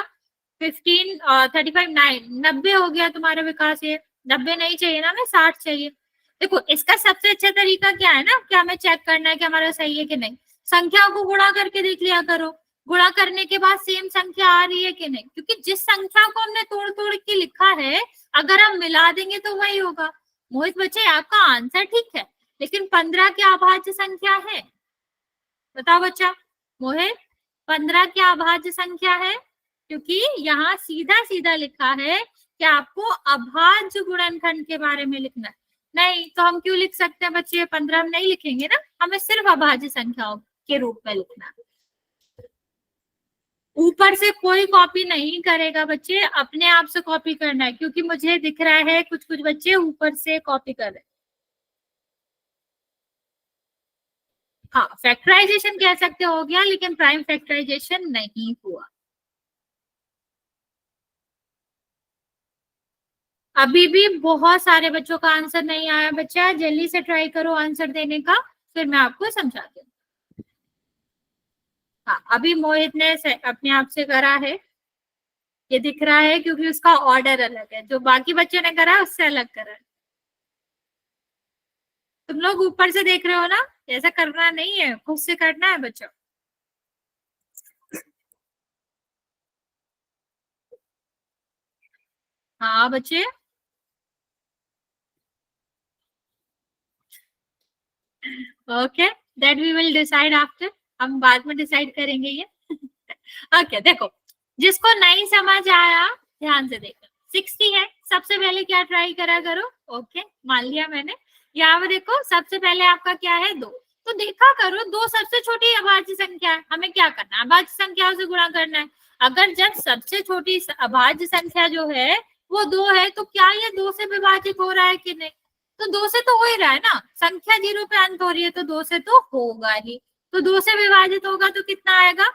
15 35 9 90 हो गया तुम्हारा विकास। ये 90 नहीं चाहिए ना, हमें 60 चाहिए। देखो इसका सबसे अच्छा तरीका क्या है ना, क्या हमें चेक करना है कि हमारा सही है कि नहीं, संख्याओं को गुणा करके देख लिया करो, गुणा करने के बाद सेम संख्या आ रही है कि नहीं, क्योंकि जिस संख्या को हमने तोड़ तोड़ के लिखा है अगर हम मिला देंगे तो वही होगा। मोहित बच्चे आपका आंसर ठीक है, लेकिन 15 क्या अभाज्य संख्या है, बताओ बच्चा। मोहित 15 क्या अभाज्य संख्या है, क्योंकि यहाँ सीधा सीधा लिखा है कि आपको अभाज्य गुणनखंड के बारे में लिखना है। नहीं तो हम क्यों लिख सकते हैं बच्चे, 15 हम नहीं लिखेंगे ना, हमें सिर्फ अभाज्य संख्याओं के रूप में लिखना है। ऊपर से कोई कॉपी नहीं करेगा बच्चे, अपने आप से कॉपी करना है, क्योंकि मुझे दिख रहा है कुछ कुछ बच्चे ऊपर से कॉपी कर रहे हैं। हाँ फैक्टराइजेशन कह सकते हो गया, लेकिन प्राइम फैक्टराइजेशन नहीं हुआ। अभी भी बहुत सारे बच्चों का आंसर नहीं आया बच्चा, जल्दी से ट्राई करो आंसर देने का, फिर मैं आपको समझाती हूँ। हाँ अभी मोहित ने अपने आप से करा है, ये दिख रहा है क्योंकि उसका ऑर्डर अलग है, जो बाकी बच्चों ने करा उससे अलग करा है। तुम लोग ऊपर से देख रहे हो ना, ऐसा करना नहीं है, खुद से करना है बच्चों। हाँ बच्चे, okay that we will decide after, हम बाद में डिसाइड करेंगे ये। ओके देखो, जिसको नहीं समझ आया ध्यान से देखो, 60 है, सबसे पहले क्या ट्राई करा करो। ओके मान लिया मैंने, यहाँ पे देखो सबसे पहले आपका क्या है 2, तो देखा करो 2 सबसे छोटी अभाज्य संख्या है, हमें क्या करना है अभाज्य संख्याओं से गुणा करना है। अगर जब सबसे छोटी अभाज्य संख्या जो है वो 2 है, तो क्या ये 2 से विभाजित हो रहा है कि नहीं, तो 2 से तो हो ही रहा है ना, संख्या 0 पे अंत हो रही है तो 2 से तो होगा ही, तो 2 से विभाजित होगा तो कितना आएगा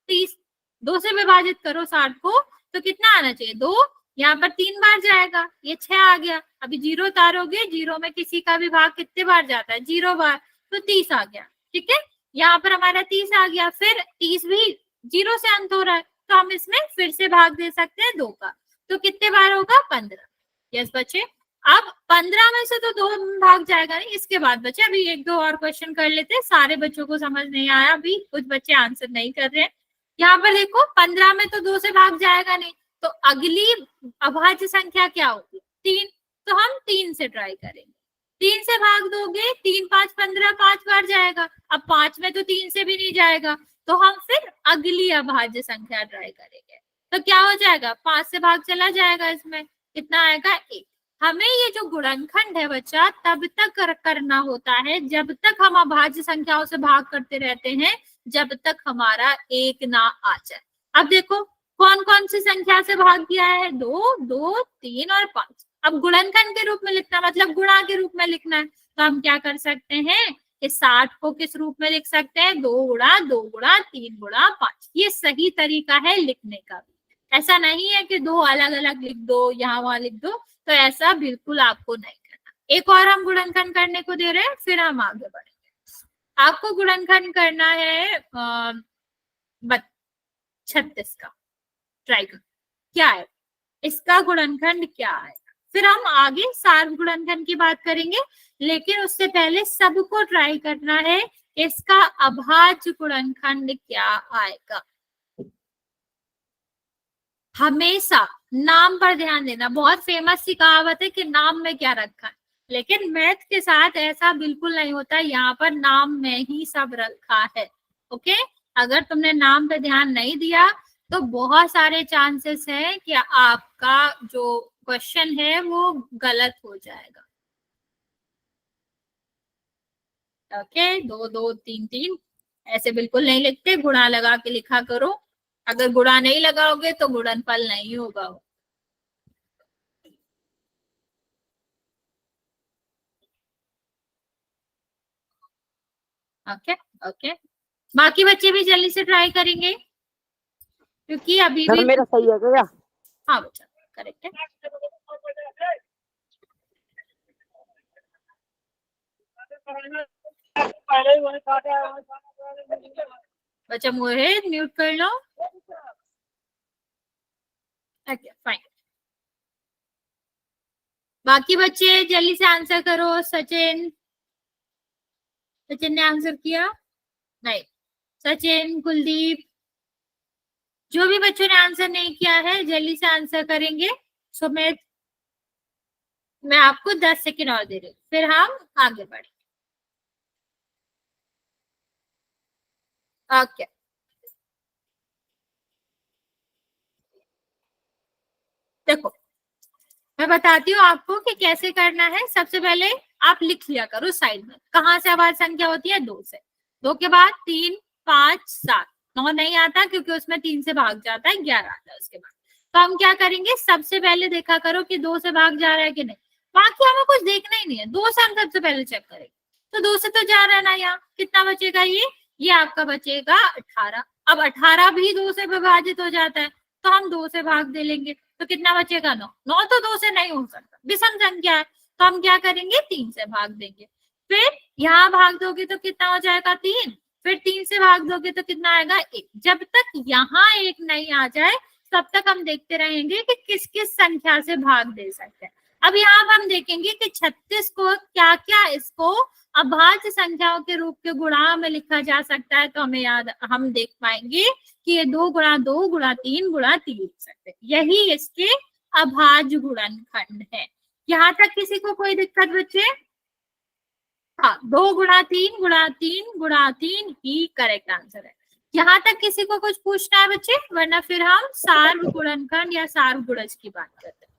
30, 2 से विभाजित करो 60 को तो कितना आना चाहिए 2, यहाँ पर 3 बार जाएगा, ये 6 आ गया, अभी 0 उतारोगे, 0 में किसी का भी भाग कितने बार जाता है 0 बार, तो 30 आ गया। ठीक है, यहाँ पर हमारा 30 आ गया, फिर 30 भी 0 से अंत हो रहा है, तो हम इसमें फिर से भाग दे सकते हैं 2 का, तो कितने बार होगा 15। यस बच्चे, अब 15 में से तो 2 भाग जाएगा नहीं, इसके बाद बच्चे अभी 1-2 और क्वेश्चन कर लेते हैं, सारे बच्चों को समझ नहीं आया, अभी कुछ बच्चे आंसर नहीं कर रहे हैं। यहाँ पर देखो 15 में तो 2 से भाग जाएगा नहीं, तो अगली अभाज्य संख्या क्या होगी 3, तो हम 3 से ट्राई करेंगे, 3 से भाग दोगे, 3 5 15, 5 बार जाएगा, अब 5 में तो 3 से भी नहीं जाएगा, तो हम फिर अगली अभाज्य संख्या ट्राई करेंगे, तो क्या हो जाएगा 5 से भाग चला जाएगा, इसमें कितना आएगा 1। हमें ये जो गुणनखंड है बच्चा तब तक करना होता है जब तक हम अभाज्य संख्याओं से भाग करते रहते हैं, जब तक हमारा 1 ना आ जाए। अब देखो कौन कौन सी संख्या से भाग दिया है 2 2 3 और 5, अब गुणनखंड के रूप में लिखना मतलब गुणा के रूप में लिखना है, तो हम क्या कर सकते हैं कि 60 को किस रूप में लिख सकते हैं 2 गुणा 2 गुणा 3 गुणा 5, ये सही तरीका है लिखने का भी, ऐसा नहीं है कि 2 अलग अलग लिख दो यहाँ वहां लिख दो, तो ऐसा बिल्कुल आपको नहीं करना। एक और हम गुणनखंड करने को दे रहे हैं, फिर हम आगे बढ़ेंगे। आपको गुणनखंड करना है 36 का, ट्राई करो क्या है इसका गुणनखंड क्या है, फिर हम आगे सार्व गुणनखंड की बात करेंगे, लेकिन उससे पहले सबको ट्राई करना है इसका अभाज्य गुणनखंड क्या आएगा। हमेशा नाम पर ध्यान देना, बहुत फेमस सी कहावत है कि नाम में क्या रखा है, लेकिन मैथ के साथ ऐसा बिल्कुल नहीं होता, यहाँ पर नाम में ही सब रखा है। ओके, अगर तुमने नाम पे ध्यान नहीं दिया तो बहुत सारे चांसेस है कि आपका जो क्वेश्चन है वो गलत हो जाएगा। ओके 2 2 3 3 ऐसे बिल्कुल नहीं लिखते, गुणा लगा के लिखा करो, अगर गुणा नहीं लगाओगे तो गुणनफल नहीं होगा। ओके ओके, बाकी बच्चे भी जल्दी से ट्राई करेंगे। क्योंकि अभी मैम भी मेरा सही है क्या? हाँ बच्चा करेक्ट है। बच्चा मोहित म्यूट कर लो। Okay fine. बाकी बच्चे जल्दी से आंसर करो। सचिन, सचिन ने आंसर किया नहीं? सचिन, कुलदीप, जो भी बच्चों ने आंसर नहीं किया है जल्दी से आंसर करेंगे। सुमित, मैं आपको 10 सेकेंड और दे रही हूँ, फिर हम आगे बढ़े। ओके देखो, मैं बताती हूँ आपको कि कैसे करना है। सबसे पहले आप लिख लिया करो साइड में, कहाँ से आवाज संख्या होती है, 2 से। 2 के बाद 3, 5, 7, 9 नहीं आता क्योंकि उसमें 3 से भाग जाता है, 11 आता है उसके बाद। तो हम क्या करेंगे, सबसे पहले देखा करो कि 2 से भाग जा रहा है कि नहीं। बाकी हमें कुछ देखना ही नहीं है, 2 से हम सबसे पहले चेक करेंगे। तो 2 से तो जा रहा है ना, यहाँ कितना बचेगा, ये आपका बचेगा 18। अब 18 भी 2 से विभाजित हो जाता है, तो हम 2 से भाग दे लेंगे, तो कितना बचेगा, 9। 9 तो 2 से नहीं हो सकता, विषम संख्या है, तो हम क्या करेंगे, 3 से भाग देंगे। फिर यहाँ भाग दोगे तो कितना हो जाएगा, 3। फिर 3 से भाग दोगे तो कितना आएगा, 1। जब तक यहाँ 1 नहीं आ जाए तब तक हम देखते रहेंगे कि किस किस संख्या से भाग दे सकते हैं। अब यहाँ पर हम देखेंगे कि 36 को क्या क्या इसको अभाज्य संख्याओं के रूप के गुणा में लिखा जा सकता है। तो हम देख पाएंगे कि ये 2 गुणा 2 गुणा 3 गुणा 3 लिख सकते हैं। यही इसके अभाज्य गुणनखंड है। यहाँ तक किसी को कोई दिक्कत बच्चे? हाँ, 2 गुणा 3 गुणा 3 गुणा 3 ही करेक्ट आंसर है। यहाँ तक किसी को कुछ पूछना है बच्चे? वरना फिर हम सार्व गुणनखंड या सार्व गुणज की बात करते हैं।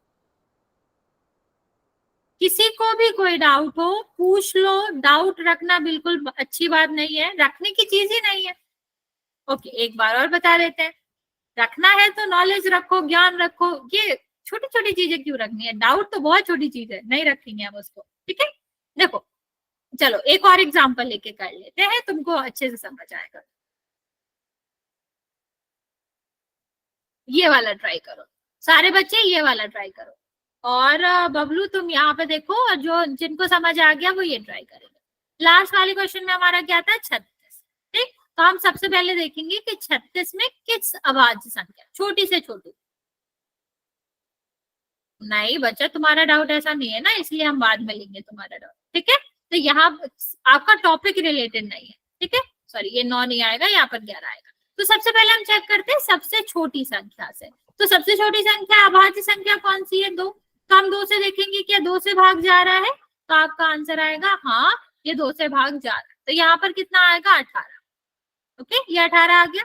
किसी को भी कोई डाउट हो पूछ लो। डाउट रखना बिल्कुल अच्छी बात नहीं है, रखने की चीज ही नहीं है। ओके, एक बार और बता देते हैं। रखना है तो नॉलेज रखो, ज्ञान रखो। ये छोटी छोटी चीजें क्यों रखनी है? डाउट तो बहुत छोटी चीज है, नहीं रखेंगे हम उसको, ठीक है। देखो चलो एक और एग्जांपल लेके कर लेते हैं, तुमको अच्छे से समझ आएगा। ये वाला ट्राई करो सारे बच्चे, ये वाला ट्राई करो। और बबलू तुम यहाँ पे देखो, और जो जिनको समझ आ गया वो ये ट्राई करेंगे। लास्ट वाले क्वेश्चन में हमारा क्या था, 36। ठीक, तो हम सबसे पहले देखेंगे कि 36 में किस अभाज्य संख्या, छोटी से छोटी। नहीं बच्चा, तुम्हारा डाउट ऐसा नहीं है ना, इसलिए हम बाद में लेंगे तुम्हारा डाउट, ठीक है। तो यहाँ आपका टॉपिक रिलेटेड नहीं है, ठीक है। सॉरी, ये 9 नहीं आएगा, यहाँ पर 11 आएगा। तो सबसे पहले हम चेक करते हैं सबसे छोटी संख्या से। तो सबसे छोटी संख्या, अभाज्य संख्या कौन सी है, 2। तो हम 2 से देखेंगे, क्या 2 से भाग जा रहा है? तो आपका आंसर आएगा हाँ, ये 2 से भाग जा रहा है। तो यहाँ पर कितना आएगा, 18। ओके, ये 18 आ गया।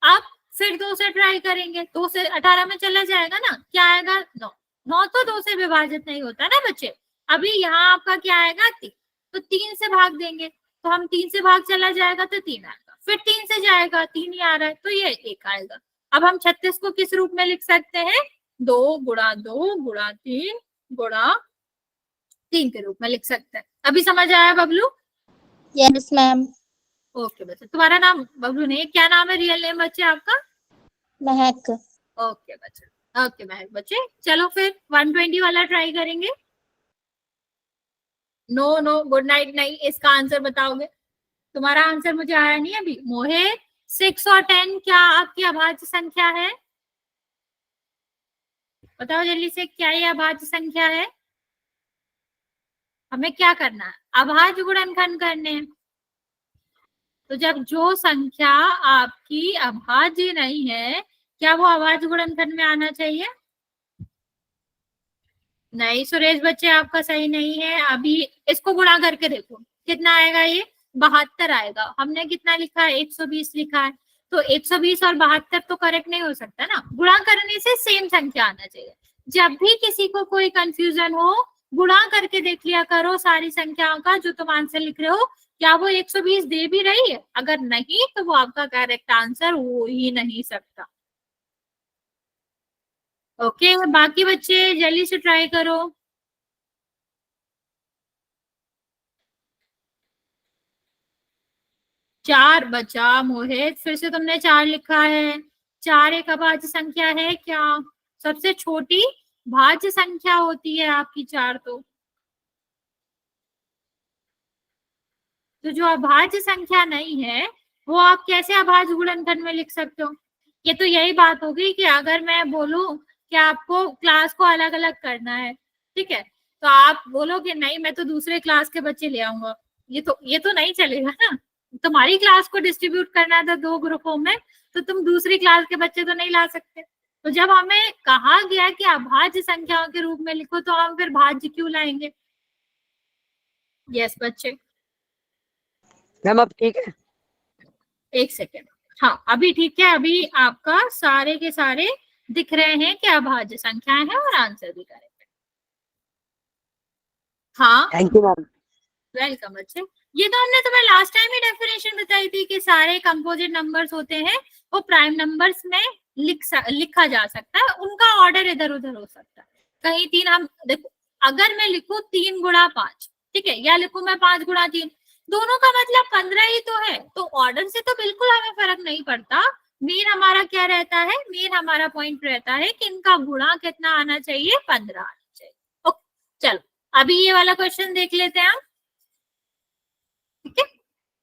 अब फिर 2 से ट्राई करेंगे, 2 से 18 में चला जाएगा ना, क्या आएगा, 9। 9 तो 2 से विभाजित नहीं होता ना बच्चे। अभी यहाँ आपका क्या आएगा, 3। तो 3 से भाग देंगे, तो हम 3 से भाग चला जाएगा तो 3 आएगा। फिर 3 से जाएगा, 3 ही आ रहा है तो ये 1 आएगा। अब हम 36 को किस रूप में लिख सकते हैं, 2 गुणा 2 गुणा 3 गुणा 3 के रूप में लिख सकते हैं। अभी समझ आया बबलू? Yes ma'am. ओके बच्चे, तुम्हारा नाम बबलू नहीं, क्या नाम है रियल नेम बच्चे आपका? महक। ओके बच्चे, ओके महक बच्चे। चलो फिर 120 वाला ट्राई करेंगे। नो नो, गुड नाइट नहीं, इसका आंसर बताओगे। तुम्हारा आंसर मुझे आया नहीं अभी। मोहित, 6 और 10 क्या आपकी अभाज्य संख्या है? बताओ जल्दी से, क्या ये अभाज्य संख्या है? हमें क्या करना है, अभाज्य गुणनखंड करने हैं। तो जब जो संख्या आपकी अभाज्य नहीं है, क्या वो अभाज्य गुणनखंड में आना चाहिए? नहीं सुरेश बच्चे, आपका सही नहीं है। अभी इसको गुणा करके देखो, कितना आएगा, ये 72 आएगा। हमने कितना लिखा है, 120 लिखा है। तो 120 और 72 तो करेक्ट नहीं हो सकता ना, गुणा करने से सेम संख्या आना चाहिए। जब भी किसी को कोई कंफ्यूजन हो, गुणा करके देख लिया करो सारी संख्याओं का जो तुम आंसर लिख रहे हो, क्या वो 120 दे भी रही है? अगर नहीं तो वो आपका करेक्ट आंसर हो ही नहीं सकता। ओके, बाकी बच्चे जल्दी से ट्राई करो। 4 बचा मोहित, फिर से तुमने 4 लिखा है। 4 एक अभाज्य संख्या है क्या? सबसे छोटी भाज्य संख्या होती है आपकी 4 तो जो अभाज्य संख्या नहीं है वो आप कैसे अभाज्य गुणनखंड में लिख सकते हो? ये तो यही बात होगी कि अगर मैं बोलूं कि आपको क्लास को अलग अलग करना है, ठीक है, तो आप बोलोगे नहीं मैं तो दूसरे क्लास के बच्चे ले आऊंगा, ये तो नहीं चलेगा ना। तुम्हारी क्लास को डिस्ट्रीब्यूट करना था 2 ग्रुपों में, तो तुम दूसरी क्लास के बच्चे तो नहीं ला सकते। तो जब हमें कहा गया कि अभाज्य संख्याओं के रूप में लिखो, तो हम फिर भाज्य क्यों लाएंगे? यस बच्चे, मैम अब ठीक है? एक सेकेंड, हाँ अभी ठीक है। अभी आपका सारे के सारे दिख रहे हैं कि अभाज्य संख्याएं हैं और आंसर भी करेक्ट है। हाँ थैंक यू मैम। वेलकम बच्चे। ये तो हमने तुम्हें लास्ट टाइम ही डेफिनेशन बताई थी कि सारे कंपोजिट नंबर्स होते हैं वो प्राइम नंबर्स में लिखा जा सकता है, उनका ऑर्डर इधर उधर हो सकता है। कहीं 3 हम देखो, अगर मैं लिखूं 3 गुणा 5, ठीक है, या लिखूं मैं 5 गुणा 3, दोनों का मतलब 15 ही तो है, तो ऑर्डर से तो बिल्कुल हमें फर्क नहीं पड़ता। मेन हमारा क्या रहता है, मेन हमारा पॉइंट रहता है कि इनका गुणा कितना आना चाहिए, 15 आना चाहिए। ओके चलो अभी ये वाला क्वेश्चन देख लेते हैं हम, ठीक है।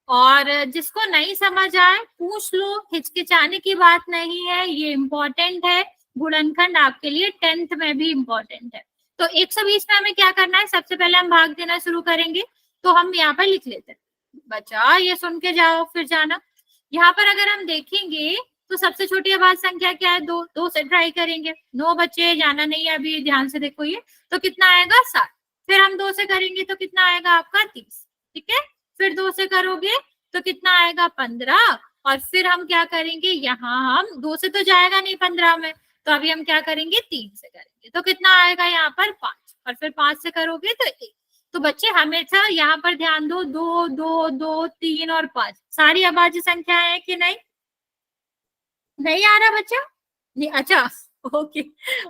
और जिसको नहीं समझ आए पूछ लो, हिचकिचाने की बात नहीं है, ये इम्पोर्टेंट है। गुणनखंड आपके लिए 10th में भी इम्पोर्टेंट है। तो 120 में हमें क्या करना है, सबसे पहले हम भाग देना शुरू करेंगे, तो हम यहाँ पर लिख लेते हैं। बच्चा ये सुन के जाओ फिर जाना। यहाँ पर अगर हम देखेंगे तो सबसे छोटी अभाज्य संख्या क्या है, 2, 2 से ट्राई करेंगे। 9 बच्चे जाना नहीं है अभी, ध्यान से देखो ये, तो कितना आएगा 7। फिर हम 2 से करेंगे तो कितना आएगा आपका 30, ठीक है। फिर 2 से करोगे तो कितना आएगा 15, और फिर हम क्या करेंगे, यहाँ हम 2 से तो जाएगा नहीं 15 में, तो अभी हम क्या करेंगे 3 से करेंगे, तो कितना आएगा यहाँ पर 5, और फिर 5 से करोगे तो 1। तो बच्चे हमेशा यहाँ पर ध्यान दो, 2, 2, 2, 3 और 5 सारी अभाज्य संख्या है कि नहीं? नहीं आ रहा बच्चा? नहीं, अच्छा ओके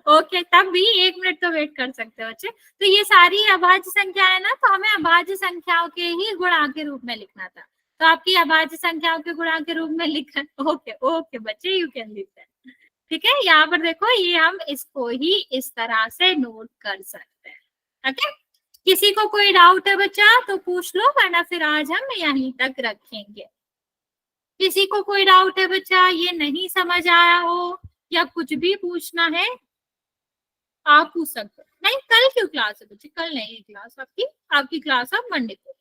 ओके, तब भी 1 मिनट तो वेट कर सकते हो बच्चे। तो ये सारी अभाज्य संख्या है ना, तो हमें अभाज्य संख्याओं के ही गुणा के रूप में लिखना था, तो आपकी अभाज्य संख्याओं के गुणा के रूप में लिखा। ओके ओके बच्चे, यू कैन लिख दैट, ठीक है। यहाँ पर देखो ये हम इसको ही इस तरह से नोट कर सकते हैं, ओके। किसी को कोई डाउट है बच्चा तो पूछ लो, वरना फिर आज हम यहीं तक रखेंगे। किसी को कोई डाउट है बच्चा, ये नहीं समझ आया हो या कुछ भी पूछना है आप पूछ सकते हो। नहीं कल क्यों क्लास है बच्चे? कल नहीं है क्लास आपकी क्लास अब मंडे को।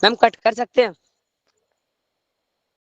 मैम कट कर सकते हैं?